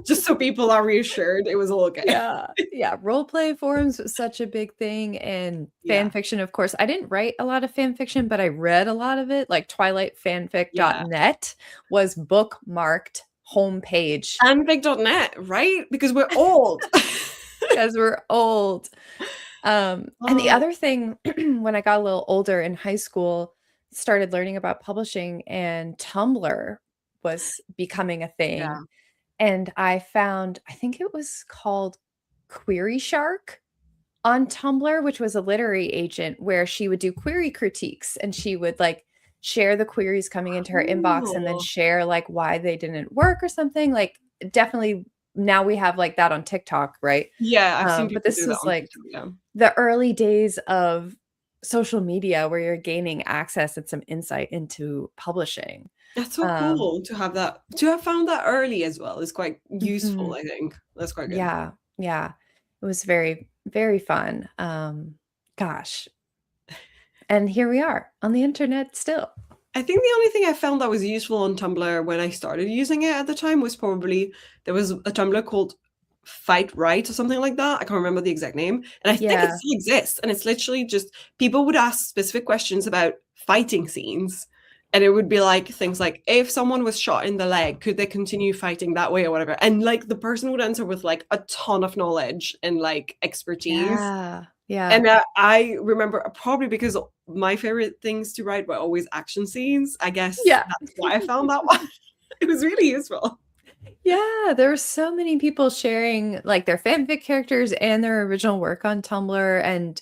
Speaker 2: Just so people are reassured, it was all okay.
Speaker 1: Yeah, yeah, role play forums was such a big thing, and fan
Speaker 2: Yeah.
Speaker 1: fiction, of course. I didn't write a lot of fan fiction, but I read a lot of it, like
Speaker 2: Yeah.
Speaker 1: twilightfanfic.net was bookmarked homepage
Speaker 2: Fanfic.net, right? Because we're old.
Speaker 1: because 'cause we're old. And the
Speaker 2: Oh,
Speaker 1: other thing, when I got a little older in high school, started learning about publishing, and Tumblr was becoming a thing.
Speaker 2: yeah.
Speaker 1: And I found, I think it was called Query Shark on Tumblr, which was a literary agent where she would do query critiques, and she would like share the queries coming into her inbox and then
Speaker 2: Cool.
Speaker 1: share like why they didn't work or something. Like, definitely now we have like that on TikTok, right?
Speaker 2: Yeah, I've seen
Speaker 1: But
Speaker 2: people
Speaker 1: this
Speaker 2: do that
Speaker 1: was
Speaker 2: on
Speaker 1: like
Speaker 2: TikTok, yeah.
Speaker 1: the early days of social media where you're gaining access and some insight into publishing.
Speaker 2: That's so
Speaker 1: Um,
Speaker 2: cool to have that to have found that early as well is quite useful,
Speaker 1: mhm.
Speaker 2: I think. That's quite good.
Speaker 1: Yeah, yeah. It was very, very fun. Gosh. And here we are on the internet still.
Speaker 2: I think the only thing I found that was useful on Tumblr when I started using it at the time was probably there was a Tumblr called Fight Right or something like that. I can't remember the exact name. And I think it
Speaker 1: Yeah.
Speaker 2: still exists. And it's literally just people would ask specific questions about fighting scenes. And it would be like things like, if someone was shot in the leg, could they continue fighting that way or whatever? And like the person would answer with like a ton of knowledge and like expertise.
Speaker 1: Yeah. Yeah.
Speaker 2: And I remember probably because my favorite things to write were always action scenes. I guess
Speaker 1: Yeah.
Speaker 2: that's why I found that one. It was really useful.
Speaker 1: Yeah, there were so many people sharing like their fanfic characters and their original work on Tumblr, and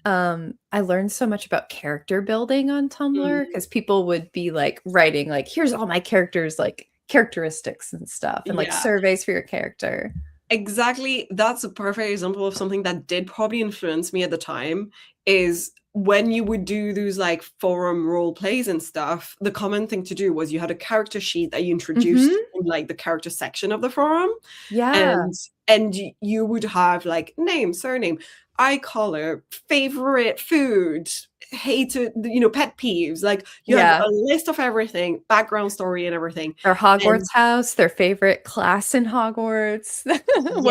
Speaker 1: I learned so much about character building on Tumblr
Speaker 2: Mm,
Speaker 1: because people would be like writing like, here's all my characters like characteristics and stuff, and like
Speaker 2: yeah,
Speaker 1: surveys for your character.
Speaker 2: exactly. That's a perfect example of something that did probably influence me at the time is when you would do those like forum role plays and stuff, the common thing to do was you had a character sheet that you introduced
Speaker 1: Mhm.
Speaker 2: in like the character section of the forum.
Speaker 1: Yeah.
Speaker 2: and you would have like name, surname, eye color, favorite food, hated, pet peeves. Like you have
Speaker 1: Yeah.
Speaker 2: a list of everything, background story and everything.
Speaker 1: Their
Speaker 2: And
Speaker 1: Hogwarts house, their favorite class in Hogwarts, what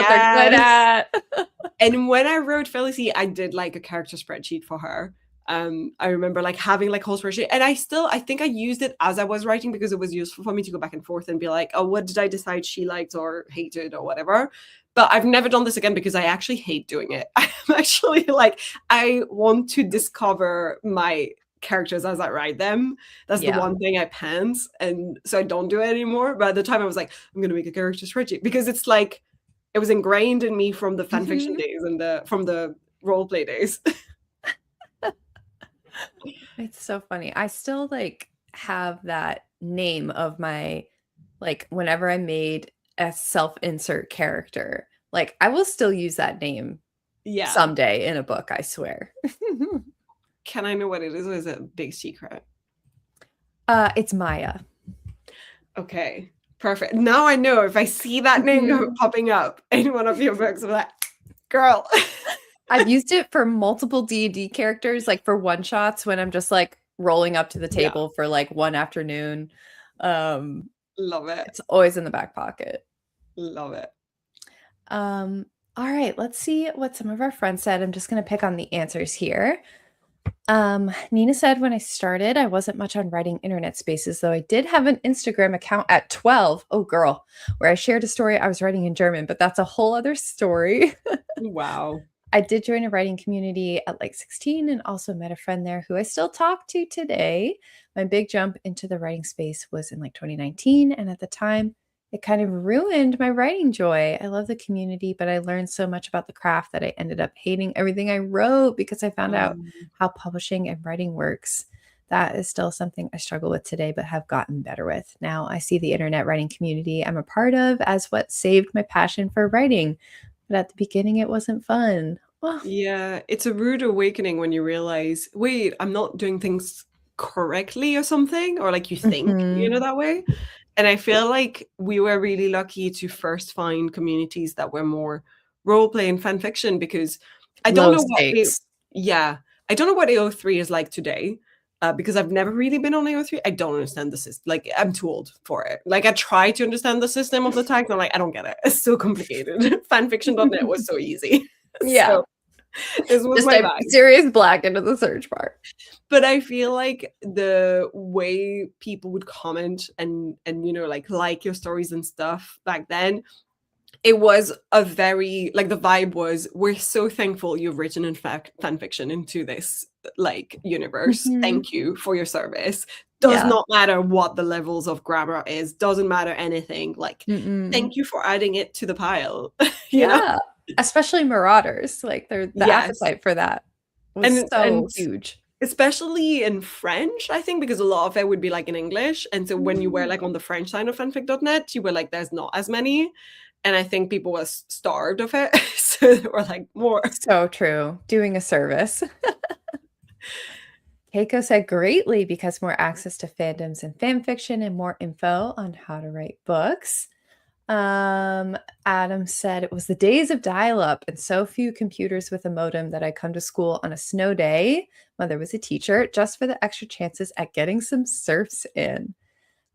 Speaker 1: they're good
Speaker 2: yes,
Speaker 1: at.
Speaker 2: and when I wrote Felicity, I did like a character spreadsheet for her. I remember like having like whole spreadsheet, and I think I used it as I was writing because it was useful for me to go back and forth and be like, oh, what did I decide she liked or hated or whatever. But I've never done this again because I actually hate doing it. I'm actually like, I want to discover my characters as I write them. That's the
Speaker 1: Yeah.
Speaker 2: one thing I pants, and so I don't do it anymore. But at the time, I was like, I'm gonna make a character spreadsheet because it's like it was ingrained in me from the fan fiction
Speaker 1: Mhm.
Speaker 2: days and the role play days.
Speaker 1: It's so funny. I still like have that name of my like whenever I made a self-insert character. Like I will still use that name
Speaker 2: Yeah.
Speaker 1: someday in a book, I swear.
Speaker 2: Can I know what it is, or is it a big secret?
Speaker 1: It's Maya.
Speaker 2: Okay. Perfect. Now I know if I see that name
Speaker 1: Mhm.
Speaker 2: popping up in one of your books, I'm like, girl.
Speaker 1: I've used it for multiple D&D characters, like for one shots when I'm just like rolling up to the
Speaker 2: Yeah.
Speaker 1: table for like one afternoon. Um,
Speaker 2: Love it.
Speaker 1: it's always in the back pocket.
Speaker 2: Love it.
Speaker 1: Um, all right, let's see what some of our friends said. I'm just going to pick on the answers here. Nina said, when I started, I wasn't much on writing internet spaces, though I did have an Instagram account at 12. Oh, girl, where I shared a story I was writing in German, but that's a whole other story.
Speaker 2: Wow.
Speaker 1: I did join a writing community at like 16 and also met a friend there who I still talk to today. My big jump into the writing space was in like 2019. And at the time, it kind of ruined my writing joy. I love the community, but I learned so much about the craft that I ended up hating everything I wrote because I found out
Speaker 2: Um,
Speaker 1: how publishing and writing works. That is still something I struggle with today, but have gotten better with. Now I see the internet writing community I'm a part of as what saved my passion for writing. but at the beginning it wasn't fun. Oh,
Speaker 2: Yeah, it's a rude awakening when you realize, wait, I'm not doing things correctly or something, or like you think,
Speaker 1: mhm.
Speaker 2: that way. And I feel like we were really lucky to first find communities that were more role play and fan fiction because I don't
Speaker 1: Low
Speaker 2: know what a
Speaker 1: stakes.
Speaker 2: yeah, I don't know what AO3 is like today. Because I've never really been on AO3. I don't understand the system. Like, I'm too old for it. Like, I try to understand the system of the tags, and I'm like, I don't get it. It's so complicated. Fanfiction.net was so easy.
Speaker 1: Yeah.
Speaker 2: So this was
Speaker 1: Just
Speaker 2: my
Speaker 1: type
Speaker 2: bag.
Speaker 1: Sirius Black into the search bar.
Speaker 2: But I feel like the way people would comment and like your stories and stuff back then, it was a very like the vibe was, we're so thankful you've written in fact fan fiction into this like universe.
Speaker 1: Mhm.
Speaker 2: Thank you for your service. Does
Speaker 1: Yeah.
Speaker 2: not matter what the levels of grammar is, doesn't matter anything. Like,
Speaker 1: Mm-mm.
Speaker 2: thank you for adding it to the pile. you know?
Speaker 1: Yeah. Especially Marauders, like, the
Speaker 2: Yes.
Speaker 1: appetite for that was
Speaker 2: And
Speaker 1: so huge.
Speaker 2: especially in French, I think, because a lot of it would be like in English. And so when you were
Speaker 1: Mm.
Speaker 2: like on the French side of fanfic.net, you were like, there's not as many. And I think people was starved of it. So there were like more.
Speaker 1: So true. Doing a service. Keiko said greatly because more access to fandoms and fan fiction and more info on how to write books. Um, Adam said it was the days of dial-up and so few computers with a modem that I'd come to school on a snow day. Mother was a teacher just for the extra chances at getting some surfs in.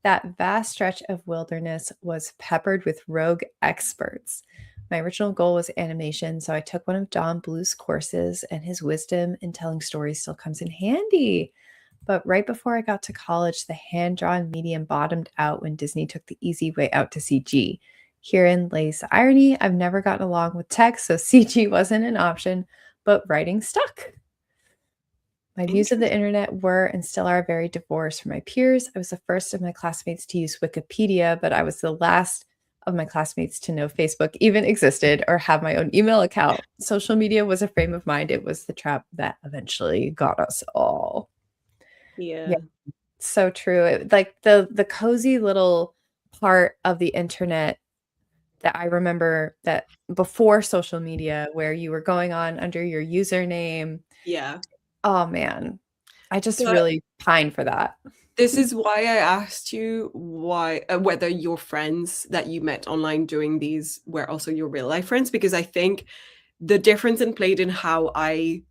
Speaker 1: That vast stretch of wilderness was peppered with rogue experts. My original goal was animation, so I took one of Don Bluth's courses, and his wisdom in telling stories still comes in handy. But right before I got to college, the hand drawn medium bottomed out when Disney took the easy way out to CG. Herein lays the irony. I've never gotten along with text, so CG wasn't an option, but writing stuck. My views of the
Speaker 2: Interesting.
Speaker 1: internet were and still are very divorced from my peers. I was the first of my classmates to use Wikipedia, but I was the last of my classmates to know Facebook even existed or have my own email account. Social media was a frame of mind. It was the trap that eventually got us all. Yeah,
Speaker 2: Yeah.
Speaker 1: so true. Like the cozy little part of the internet that I remember that before social media where you were going on under your username.
Speaker 2: Yeah.
Speaker 1: Oh man, I just
Speaker 2: But
Speaker 1: really pine for that.
Speaker 2: this is why I asked you why whether your friends that you met online doing these were also your real life friends, because I think the difference in played in how I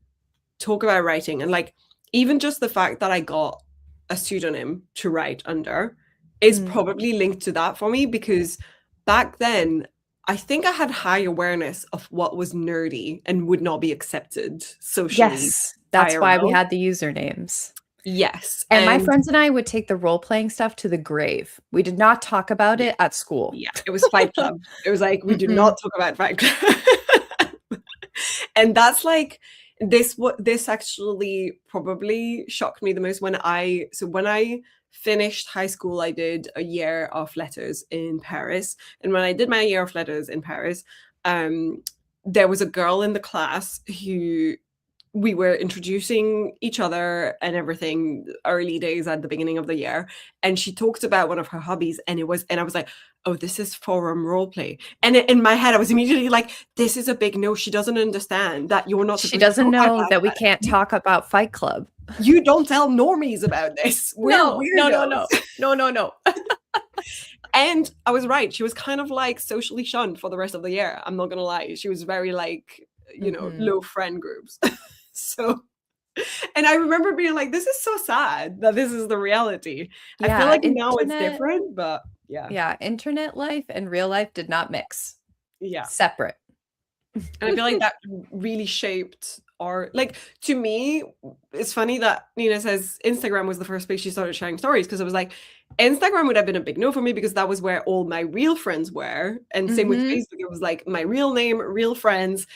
Speaker 2: talk about writing and like even just the fact that I got a pseudonym to write under is
Speaker 1: Mm.
Speaker 2: probably linked to that for me because back then I think I had high awareness of what was nerdy and would not be accepted socially
Speaker 1: Yes, that's why we
Speaker 2: IRL.
Speaker 1: had the usernames.
Speaker 2: Yes.
Speaker 1: And my
Speaker 2: And
Speaker 1: friends and I would take the role-playing stuff to the grave. We did not talk about
Speaker 2: yeah,
Speaker 1: it at school.
Speaker 2: yeah, it was Fight Club. It was like we do
Speaker 1: Mm-mm.
Speaker 2: not talk about Fight Club. And that's like this what this actually probably shocked me the most when I finished high school. I did a year of letters in Paris, and when I did my year of letters in Paris, um there was a girl in the class who we were introducing each other and everything early days at the beginning of the year, and she talked about one of her hobbies, and I was like, oh, this is forum roleplay. And in my head I was immediately like, this is a big no, she doesn't understand that you're not
Speaker 1: She
Speaker 2: supposed to
Speaker 1: doesn't
Speaker 2: talk out
Speaker 1: know
Speaker 2: loud
Speaker 1: that we
Speaker 2: about it.
Speaker 1: can't talk about Fight Club.
Speaker 2: You don't tell normies about this, we're
Speaker 1: No, no, no, no.
Speaker 2: weirdos.
Speaker 1: No, no, no.
Speaker 2: And I was right, she was kind of like socially shunned for the rest of the year. I'm not gonna lie, she was very like,
Speaker 1: Mhm.
Speaker 2: low friend groups. So, and I remember being like, this is so sad that this is the reality. I feel
Speaker 1: Yeah,
Speaker 2: like now it's different, but yeah.
Speaker 1: internet life and real life did not mix.
Speaker 2: Yeah.
Speaker 1: Separate.
Speaker 2: And I feel like that really shaped our like to me, it's funny that Nina says Instagram was the first place she started sharing stories because I was like, Instagram would have been a big no for me because that was where all my real friends were. And same with
Speaker 1: Mhm.
Speaker 2: Facebook, it was like my real name, real friends,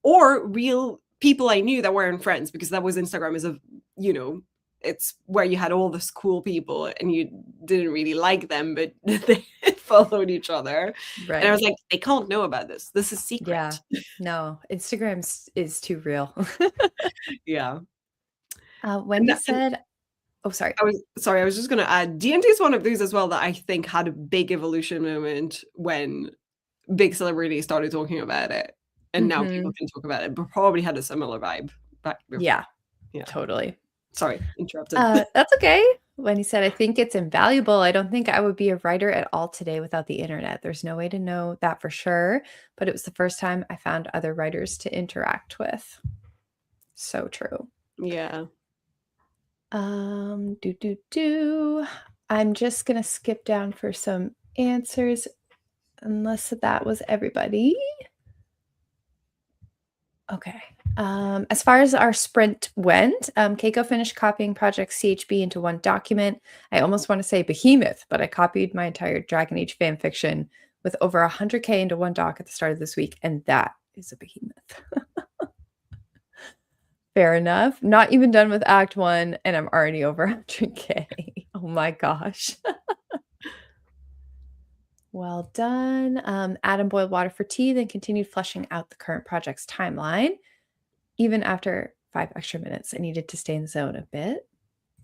Speaker 2: or real people I knew that weren't friends because that was Instagram is a you know it's where you had all this cool people and you didn't really like them, but they followed each other. And I was
Speaker 1: Right.
Speaker 2: like, they can't know about this. This is
Speaker 1: Yeah.
Speaker 2: secret.
Speaker 1: No, Instagram is too real.
Speaker 2: Yeah.
Speaker 1: Wendy
Speaker 2: And
Speaker 1: said, oh, sorry.
Speaker 2: I was sorry, I was just gonna add, D&D is one of these as well that I think had a big evolution moment when big celebrities started talking about it, and now people
Speaker 1: Mhm.
Speaker 2: can talk about it, but probably had a similar vibe back before.
Speaker 1: Yeah,
Speaker 2: Yeah.
Speaker 1: totally.
Speaker 2: Sorry, interrupted.
Speaker 1: That's okay. When he said, "I think it's invaluable. I don't think I would be a writer at all today without the internet. There's no way to know that for sure, but it was the first time I found other writers to interact with." So true.
Speaker 2: Yeah.
Speaker 1: Do. I'm just gonna skip down for some answers unless that was everybody. Okay. As far as our sprint went, Keiko finished copying Project CHB into one document. I almost want to say behemoth, but I copied my entire Dragon Age fan fiction with over 100K into one doc at the start of this week, and that is a behemoth. Fair enough. Not even done with Act 1, and I'm already over 100K. Oh my gosh. Well done. Adam boiled water for tea, then continued fleshing out the current project's timeline. Even after 5 extra minutes, I needed to stay in the zone a bit.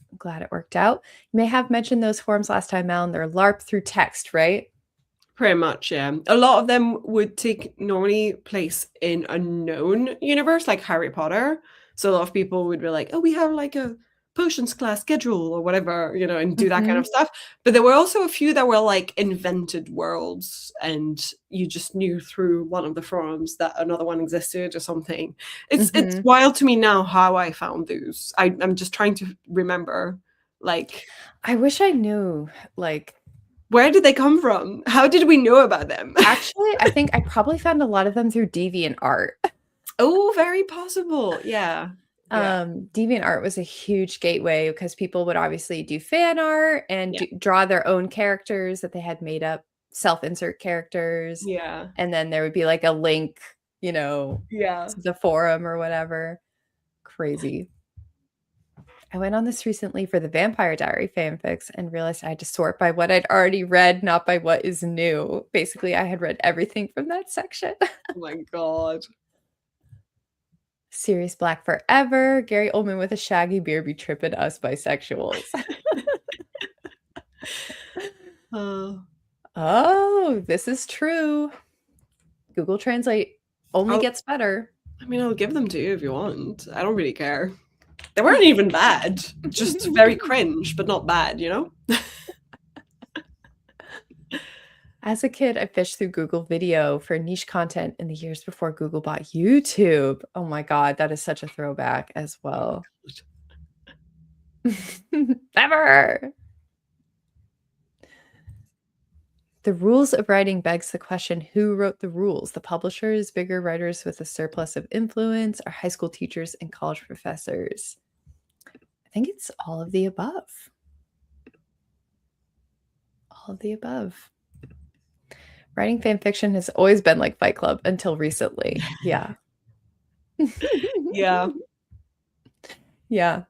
Speaker 1: I'm glad it worked out. You may have mentioned those forums last time, Malin. They're LARP through text, right?
Speaker 2: Pretty much, yeah. A lot of them would take normally place in a known universe, like Harry Potter. So a lot of people would be like, "Oh, we have like a potions class schedule or whatever," and do that kind
Speaker 1: Mhm.
Speaker 2: of stuff. But there were also a few that were like invented worlds, and you just knew through one of the forums that another one existed or something. It's
Speaker 1: Mhm.
Speaker 2: wild to me now how I found those. I'm just trying to remember, like,
Speaker 1: I wish I knew, like
Speaker 2: where did they come from? How did we know about them?
Speaker 1: actually, I think I probably found a lot of them through DeviantArt.
Speaker 2: Oh, very possible. Yeah. Yeah.
Speaker 1: DeviantArt was a huge gateway because people would obviously do fan art and
Speaker 2: Yeah.
Speaker 1: draw their own characters that they had made up, self-insert characters,
Speaker 2: Yeah.
Speaker 1: and then there would be like a link, you know,
Speaker 2: Yeah.
Speaker 1: to the forum or whatever. Crazy. I went on this recently for the Vampire Diary fanfics and realized I had to sort by what I'd already read, not by what is new. Basically, I had read everything from that section.
Speaker 2: Oh my god.
Speaker 1: Sirius Black forever. Gary Oldman with a shaggy beard be tripping us bisexuals.
Speaker 2: Uh,
Speaker 1: Oh, this is true. Google Translate only
Speaker 2: I'll
Speaker 1: gets better.
Speaker 2: I'll give them to you if you want. I don't really care. They weren't even bad. Just very cringe, but not bad, you know?
Speaker 1: As a kid, I fished through Google Video for niche content in the years before Google bought YouTube. Oh my God, that is such a throwback as well. Ever. The rules of writing begs the question, who wrote the rules? The publishers, bigger writers with a surplus of influence, or high school teachers and college professors? I think it's all of the above. All of the above. Writing fan fiction has always been like Fight Club until recently. Yeah.
Speaker 2: Yeah,
Speaker 1: Yeah.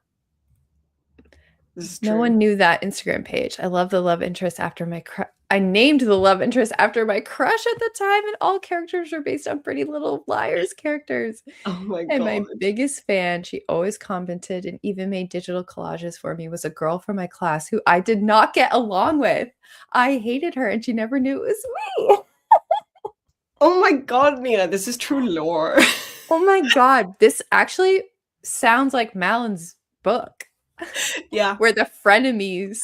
Speaker 2: this is
Speaker 1: No
Speaker 2: true.
Speaker 1: one knew that Instagram page. I love the love interest after I named the love interest after my crush at the time, and all characters are based on Pretty Little Liars characters.
Speaker 2: Oh my
Speaker 1: And
Speaker 2: god.
Speaker 1: my biggest fan, she always commented and even made digital collages for me, was a girl from my class who I did not get along with. I hated her, and she never knew it was me.
Speaker 2: Oh my god, Nina, this is true lore.
Speaker 1: Oh my God. This actually sounds like Malin's book
Speaker 2: Yeah.
Speaker 1: where the frenemies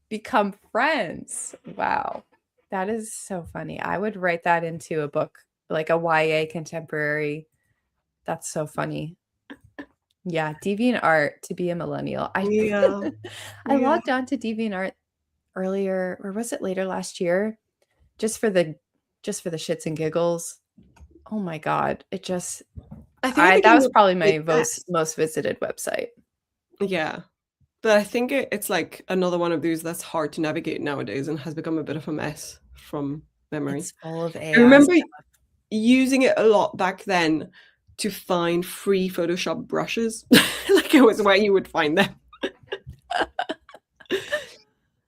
Speaker 1: become friends. Wow. That is so funny. I would write that into a book, like a YA contemporary. That's so funny. Yeah, DeviantArt to be a millennial.
Speaker 2: Yeah.
Speaker 1: I
Speaker 2: Yeah.
Speaker 1: logged on to DeviantArt earlier, or was it later last year? Just for the shits and giggles. Oh my God. It just
Speaker 2: I think it
Speaker 1: that
Speaker 2: became
Speaker 1: was probably
Speaker 2: a
Speaker 1: my
Speaker 2: big mess.
Speaker 1: most visited website.
Speaker 2: Yeah. But I think it's like another one of those that's hard to navigate nowadays and has become a bit of a mess from memory.
Speaker 1: It's full of
Speaker 2: I
Speaker 1: AI
Speaker 2: remember
Speaker 1: stuff.
Speaker 2: using it a lot back then to find free Photoshop brushes. Like it was where you would find them.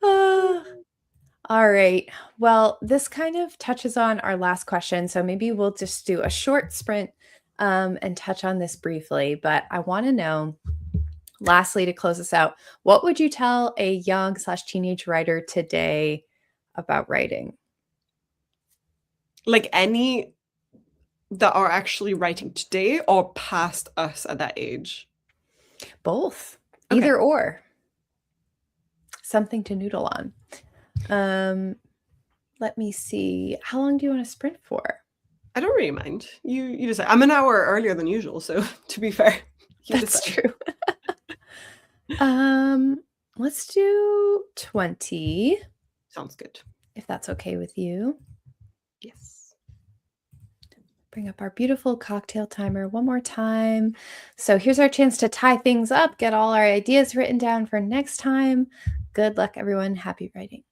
Speaker 1: Ah. All right. Well, this kind of touches on our last question. So maybe we'll just do a short sprint and touch on this briefly. But I want to know, lastly, to close us out, what would you tell a young/teenage writer today about writing?
Speaker 2: Like any that are actually writing today or past us at that age?
Speaker 1: Both.
Speaker 2: Okay.
Speaker 1: Either or. Something to noodle on. Um, let me see. How long do you want to sprint for?
Speaker 2: I don't really mind. You decide. I'm an hour earlier than usual, so to be fair, you
Speaker 1: That's
Speaker 2: decide.
Speaker 1: true. Um, let's do 20,
Speaker 2: Sounds good.
Speaker 1: if that's okay with you.
Speaker 2: Yes.
Speaker 1: Bring up our beautiful cocktail timer one more time. So here's our chance to tie things up, get all our ideas written down for next time. Good luck, everyone. Happy writing.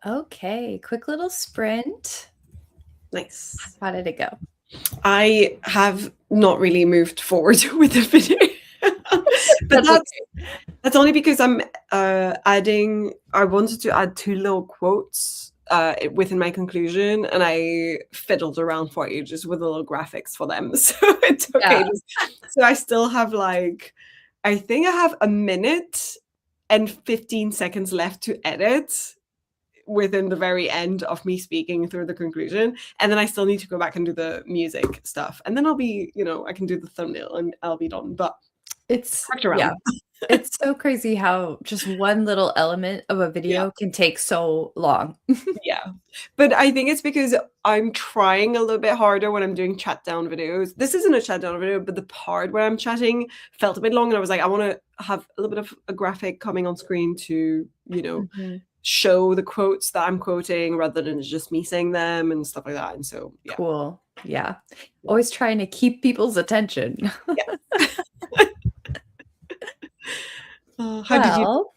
Speaker 1: Okay, quick little sprint.
Speaker 2: Nice.
Speaker 1: How did it go?
Speaker 2: I have not really moved forward with the video. But
Speaker 1: That's
Speaker 2: that's only because I'm adding. I wanted to add two little quotes within my conclusion, and I fiddled around for ages with the little graphics for them. So it's okay.
Speaker 1: yeah.
Speaker 2: So I still have like, I think I have a minute and 15 seconds left to edit within the very end of me speaking through the conclusion, and then I still need to go back and do the music stuff, and then I'll be, I can do the thumbnail and I'll be done. But
Speaker 1: It's
Speaker 2: worked
Speaker 1: yeah.
Speaker 2: around.
Speaker 1: It's so crazy how just one little element of a
Speaker 2: Yeah.
Speaker 1: video can take so long.
Speaker 2: Yeah. But I think it's because I'm trying a little bit harder when I'm doing chat down videos. This isn't a chat down video, but the part where I'm chatting felt a bit long, and I was like, I want to have a little bit of a graphic coming on screen to,
Speaker 1: Mhm.
Speaker 2: show the quotes that I'm quoting rather than just me saying them and stuff like that. And so, yeah.
Speaker 1: Cool. Yeah.
Speaker 2: Yeah.
Speaker 1: Always trying to keep people's attention.
Speaker 2: Yeah. How did you?
Speaker 1: Well,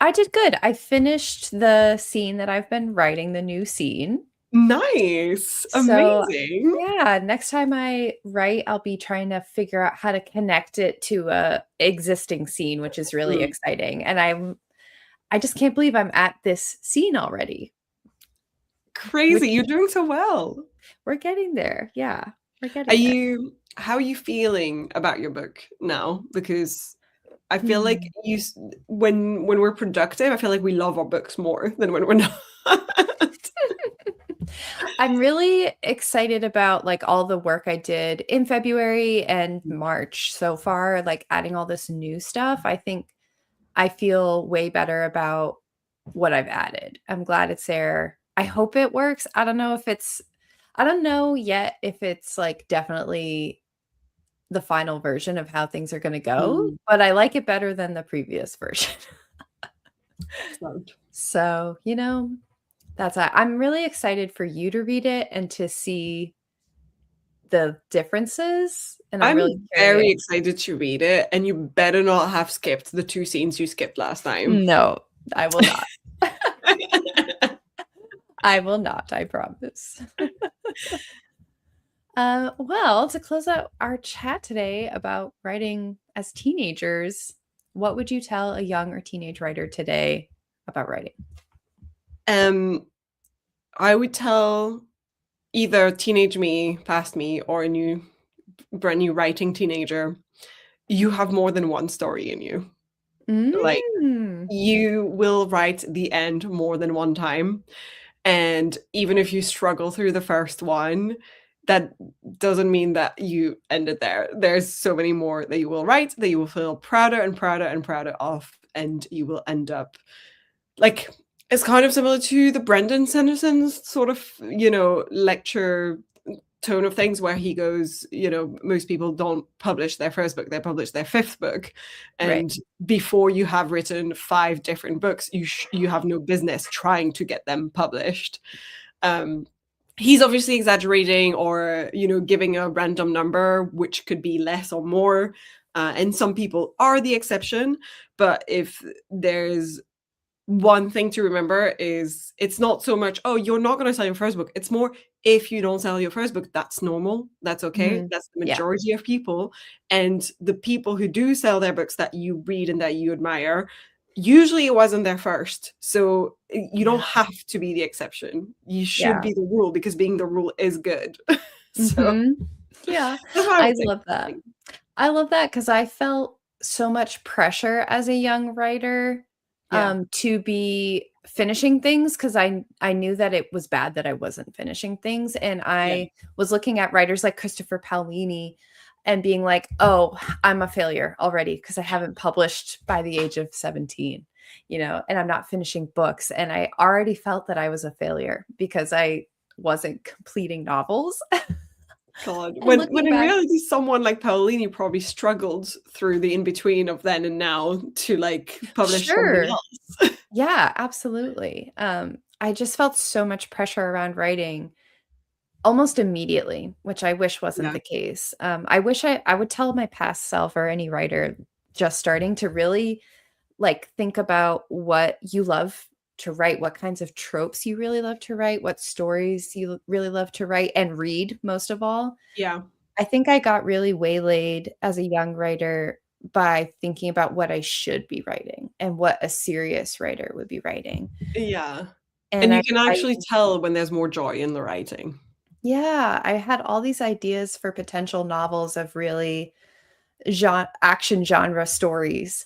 Speaker 1: I did good. I finished the scene that I've been writing, the new scene.
Speaker 2: Nice.
Speaker 1: So,
Speaker 2: Amazing.
Speaker 1: yeah, next time I write, I'll be trying to figure out how to connect it to a existing scene, which is really
Speaker 2: Mm.
Speaker 1: exciting. And I just can't believe I'm at this scene already. Which
Speaker 2: Crazy. You're doing so well.
Speaker 1: we're getting there. Yeah, we're
Speaker 2: Are
Speaker 1: getting there.
Speaker 2: you, how are you feeling about your book now? Because I feel like
Speaker 1: Hmm.
Speaker 2: when we're productive, I feel like we love our books more than when we're not.
Speaker 1: I'm really excited about like all the work I did in February and March so far, like adding all this new stuff. I think I feel way better about what I've added. I'm glad it's there. I hope it works. I don't know yet if it's like definitely the final version of how things are going to go,
Speaker 2: Mm,
Speaker 1: but I like it better than the previous version.
Speaker 2: excellent.
Speaker 1: So, I'm really excited for you to read it and to see the differences, and I'm really
Speaker 2: I'm
Speaker 1: curious.
Speaker 2: very excited to read it, and you better not have skipped the two scenes you skipped last time.
Speaker 1: No, I will not. I will not, I promise. Well, to close out our chat today about writing as teenagers, what would you tell a young or teenage writer today about writing?
Speaker 2: Um, I would tell either teenage me, past me, or a brand new writing teenager, you have more than one story in you. Like,
Speaker 1: Mm.
Speaker 2: you will write the end more than one time. And even if you struggle through the first one, that doesn't mean that you ended there. There's so many more that you will write that you will feel prouder and prouder and prouder of. And you will end up like, it's kind of similar to the Brendan Sanderson's sort of, lecture tone of things where he goes, most people don't publish their first book, they publish their fifth book.
Speaker 1: Right.
Speaker 2: And before you have written five different books, you have no business trying to get them published. Um, he's obviously exaggerating or, giving a random number, which could be less or more. And some people are the exception. But if there's one thing to remember is it's not so much, oh, you're not going to sell your first book. It's more, if you don't sell your first book, that's normal. That's okay.
Speaker 1: Mhm.
Speaker 2: That's the
Speaker 1: Yeah.
Speaker 2: majority of people. And the people who do sell their books that you read and that you admire, usually it wasn't their first. So you don't
Speaker 1: Yeah.
Speaker 2: have to be the exception. You should
Speaker 1: Yeah.
Speaker 2: be the rule because being the rule is good. So
Speaker 1: Mhm. Yeah.
Speaker 2: that's what I
Speaker 1: I
Speaker 2: would say.
Speaker 1: love that. I love that because I felt so much pressure as a young writer,
Speaker 2: Yeah.
Speaker 1: to be finishing things because I knew that it was bad that I wasn't finishing things, and
Speaker 2: Yeah.
Speaker 1: I was looking at writers like Christopher Paolini and being like, "Oh, I'm a failure already because I haven't published by the age of 17, and I'm not finishing books." And I already felt that I was a failure because I wasn't completing novels.
Speaker 2: God,
Speaker 1: And
Speaker 2: when
Speaker 1: looking
Speaker 2: in
Speaker 1: back,
Speaker 2: reality, someone like Paolini probably struggled through the in between of then and now to like publish something
Speaker 1: sure.
Speaker 2: else.
Speaker 1: Yeah, absolutely. I just felt so much pressure around writing almost immediately, which I wish wasn't
Speaker 2: Yeah.
Speaker 1: the case. I wish I would tell my past self or any writer just starting to really like think about what you love to write, what kinds of tropes you really love to write, what stories you really love to write and read most of all.
Speaker 2: Yeah.
Speaker 1: I think I got really waylaid as a young writer by thinking about what I should be writing and what a serious writer would be writing.
Speaker 2: Yeah. And
Speaker 1: And
Speaker 2: you
Speaker 1: I
Speaker 2: can
Speaker 1: I
Speaker 2: actually tell when there's more joy in the writing.
Speaker 1: yeah, I had all these ideas for potential novels of really action genre stories.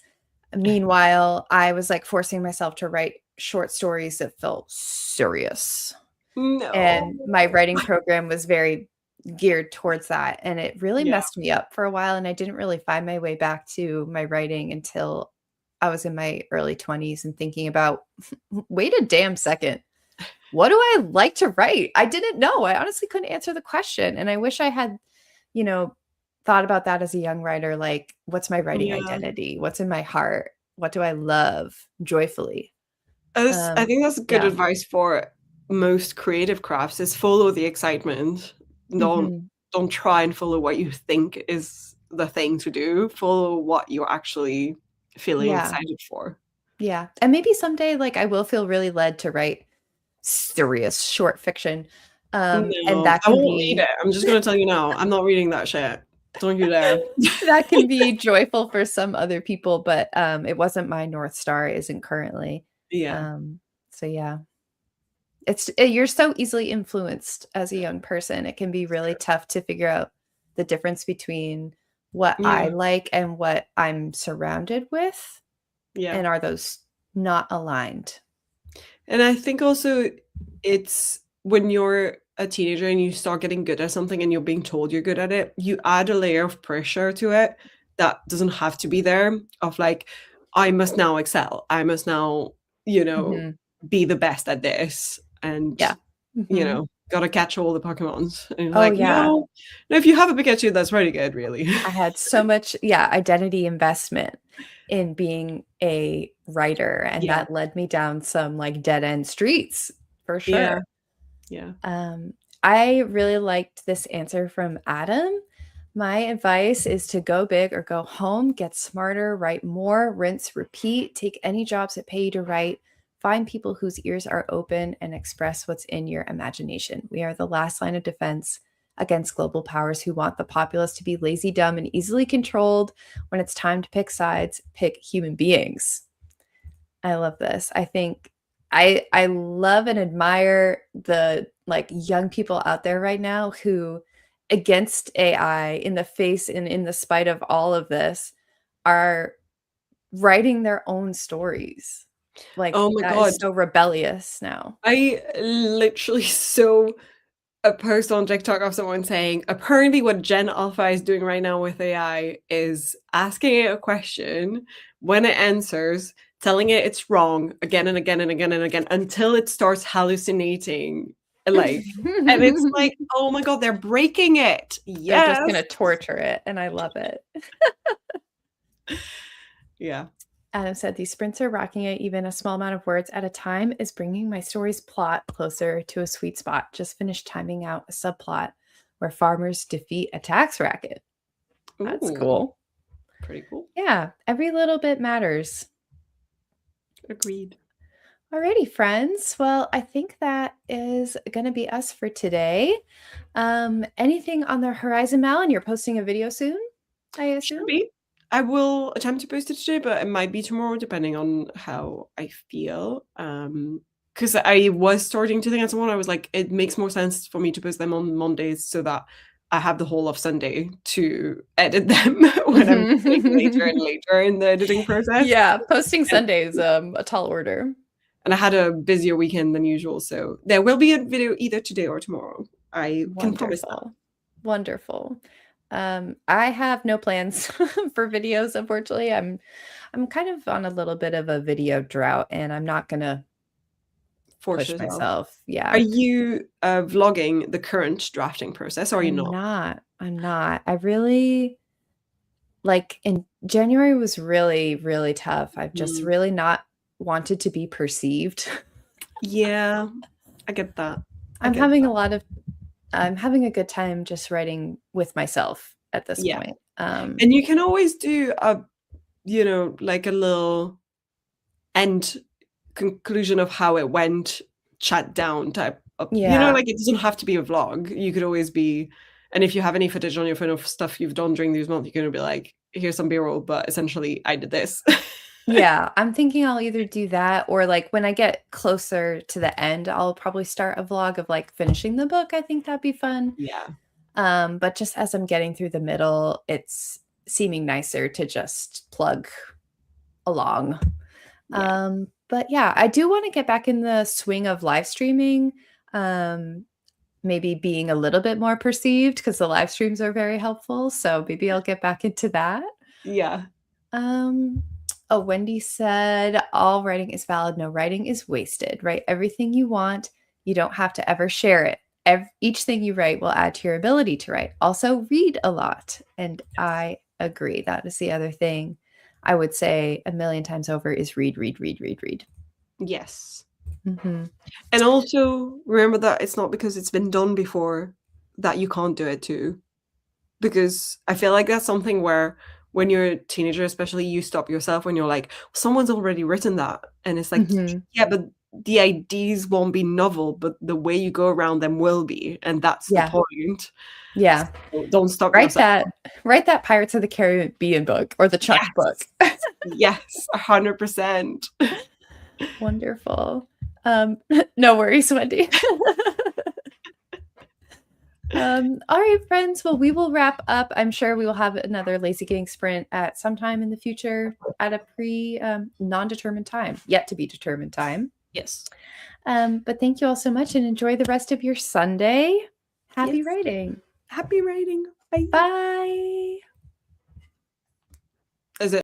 Speaker 1: Meanwhile, I was like forcing myself to write short stories that felt serious.
Speaker 2: No.
Speaker 1: And my writing program was very geared towards that, and it really
Speaker 2: Yeah.
Speaker 1: messed me up for a while, and I didn't really find my way back to my writing until I was in my early 20s and thinking about, "Wait a damn second. What do I like to write?" I didn't know. I honestly couldn't answer the question, and I wish I had, you know, thought about that as a young writer, like, what's my writing
Speaker 2: Yeah.
Speaker 1: identity? What's in my heart? What do I love joyfully?
Speaker 2: I think that's good
Speaker 1: Yeah.
Speaker 2: advice for most creative crafts is follow the excitement. Don't
Speaker 1: Mhm.
Speaker 2: don't try and follow what you think is the thing to do. Follow what you're actually feeling
Speaker 1: Yeah.
Speaker 2: excited for.
Speaker 1: Yeah, and maybe someday, like, I will feel really led to write serious short fiction, and
Speaker 2: No,
Speaker 1: that
Speaker 2: I
Speaker 1: can
Speaker 2: won't read
Speaker 1: be
Speaker 2: it. I'm just gonna tell you now, I'm not reading that shit. Don't you dare.
Speaker 1: that can be joyful for some other people, but, it wasn't my North Star, it isn't currently.
Speaker 2: Yeah.
Speaker 1: Um, so yeah. You're so easily influenced as a young person, it can be really tough to figure out the difference between what I
Speaker 2: Yeah.
Speaker 1: like and what I'm surrounded with,
Speaker 2: Yeah.
Speaker 1: and are those not aligned?
Speaker 2: And I think also it's when you're a teenager and you start getting good at something and you're being told you're good at it, you add a layer of pressure to it that doesn't have to be there of like, I must now excel. I must now,
Speaker 1: Mhm.
Speaker 2: be the best at this. And,
Speaker 1: Yeah. Mhm.
Speaker 2: gotta catch all the Pokemons. And you're
Speaker 1: Oh,
Speaker 2: like,
Speaker 1: yeah.
Speaker 2: no, if you have a Pikachu, that's pretty good, really.
Speaker 1: I had so much, yeah, identity investment in being a writer, and
Speaker 2: Yeah.
Speaker 1: that led me down some, like, dead end streets for
Speaker 2: Yeah.
Speaker 1: sure.
Speaker 2: Yeah.
Speaker 1: Um, I really liked this answer from Adam. My advice is to go big or go home, get smarter, write more, rinse, repeat, take any jobs that pay you to write, find people whose ears are open, and express what's in your imagination. We are the last line of defense against global powers who want the populace to be lazy, dumb, and easily controlled. When it's time to pick sides, pick human beings. I love this. I think I love and admire the, like, young people out there right now who, against AI, in the face and in the spite of all of this, are writing their own stories. Like,
Speaker 2: Oh my
Speaker 1: that is
Speaker 2: God.
Speaker 1: so rebellious now.
Speaker 2: I literally saw a post on TikTok of someone saying, apparently what Gen Alpha is doing right now with AI is asking it a question, when it answers, telling it it's wrong again and again and again and again until it starts hallucinating. Like, and it's like, oh my God, they're breaking it.
Speaker 1: They're just
Speaker 2: Yes.
Speaker 1: gonna torture it, and I love it.
Speaker 2: Yeah.
Speaker 1: Adam said, "These sprints are rocking it. Even a small amount of words at a time is bringing my story's plot closer to a sweet spot. Just finished timing out a subplot where farmers defeat a tax racket." That's
Speaker 2: Ooh,
Speaker 1: cool.
Speaker 2: pretty cool.
Speaker 1: Yeah, every little bit matters.
Speaker 2: Agreed.
Speaker 1: Alrighty, friends. Well, I think that is going to be us for today. Anything on the horizon, Malin? You're posting a video soon, I
Speaker 2: Should
Speaker 1: assume?
Speaker 2: be. I will attempt to post it today, but it might be tomorrow depending on how I feel. Because I was starting to think at someone, I was like, it makes more sense for me to post them on Mondays so that I have the whole of Sunday to edit them when I'm getting later and
Speaker 1: Mhm.
Speaker 2: later in the editing process.
Speaker 1: Yeah, posting
Speaker 2: And,
Speaker 1: Sunday is a tall order.
Speaker 2: and I had a busier weekend than usual, so there will be a video either today or tomorrow. I can promise that.
Speaker 1: Wonderful. Wonderful. I have no plans for videos, unfortunately. I'm kind of on a little bit of a video drought, and I'm not gonna
Speaker 2: Force
Speaker 1: push
Speaker 2: yourself.
Speaker 1: myself.
Speaker 2: Are
Speaker 1: Yeah.
Speaker 2: you vlogging the current drafting process or are you
Speaker 1: I'm
Speaker 2: not?
Speaker 1: not. I'm not. I really like in January was really, really tough. I've just
Speaker 2: Mm.
Speaker 1: really not wanted to be perceived.
Speaker 2: Yeah, I get that. I
Speaker 1: I'm
Speaker 2: get
Speaker 1: having
Speaker 2: that.
Speaker 1: a lot of I'm having a good time just writing with myself at this
Speaker 2: Yeah.
Speaker 1: point.
Speaker 2: And you can always do like a little end conclusion of how it went chat down type of,
Speaker 1: Yeah.
Speaker 2: like it doesn't have to be a vlog. You could always be, and if you have any footage on your phone of stuff you've done during these months, you're going to be like, here's some b-roll, but essentially I did this.
Speaker 1: Yeah, I'm thinking I'll either do that or, like, when I get closer to the end, I'll probably start a vlog of, like, finishing the book. I think that'd be fun.
Speaker 2: Yeah.
Speaker 1: But just as I'm getting through the middle, it's seeming nicer to just plug along.
Speaker 2: Yeah.
Speaker 1: But yeah, I do want to get back in the swing of live streaming. Maybe being a little bit more perceived because the live streams are very helpful. So maybe I'll get back into that.
Speaker 2: Yeah.
Speaker 1: Um, oh, Wendy said, all writing is valid, no writing is wasted. Write everything you want. You don't have to ever share it. Each thing you write will add to your ability to write. Also, read a lot. And I agree. That is the other thing I would say a million times over is read, read, read, read, read.
Speaker 2: Yes.
Speaker 1: Mm-hmm.
Speaker 2: And also remember that it's not because it's been done before that you can't do it too. Because I feel like that's something where when you're a teenager, especially, you stop yourself when you're like, someone's already written that. And it's like,
Speaker 1: Mm-hmm.
Speaker 2: yeah, but the ideas won't be novel, but the way you go around them will be. And that's the
Speaker 1: Yeah.
Speaker 2: point.
Speaker 1: Yeah.
Speaker 2: So don't stop
Speaker 1: Write
Speaker 2: yourself.
Speaker 1: that Pirates of the Caribbean book or the Chuck book.
Speaker 2: Yes, 100%.
Speaker 1: Wonderful. No worries, Wendy. All right, friends. Well, we will wrap up. I'm sure we will have another Lazy Gang sprint at some time in the future at a non-determined time, yet to be determined time.
Speaker 2: Yes.
Speaker 1: But thank you all so much and enjoy the rest of your Sunday. Happy
Speaker 2: Yes.
Speaker 1: writing.
Speaker 2: Happy writing. Bye.
Speaker 1: Bye.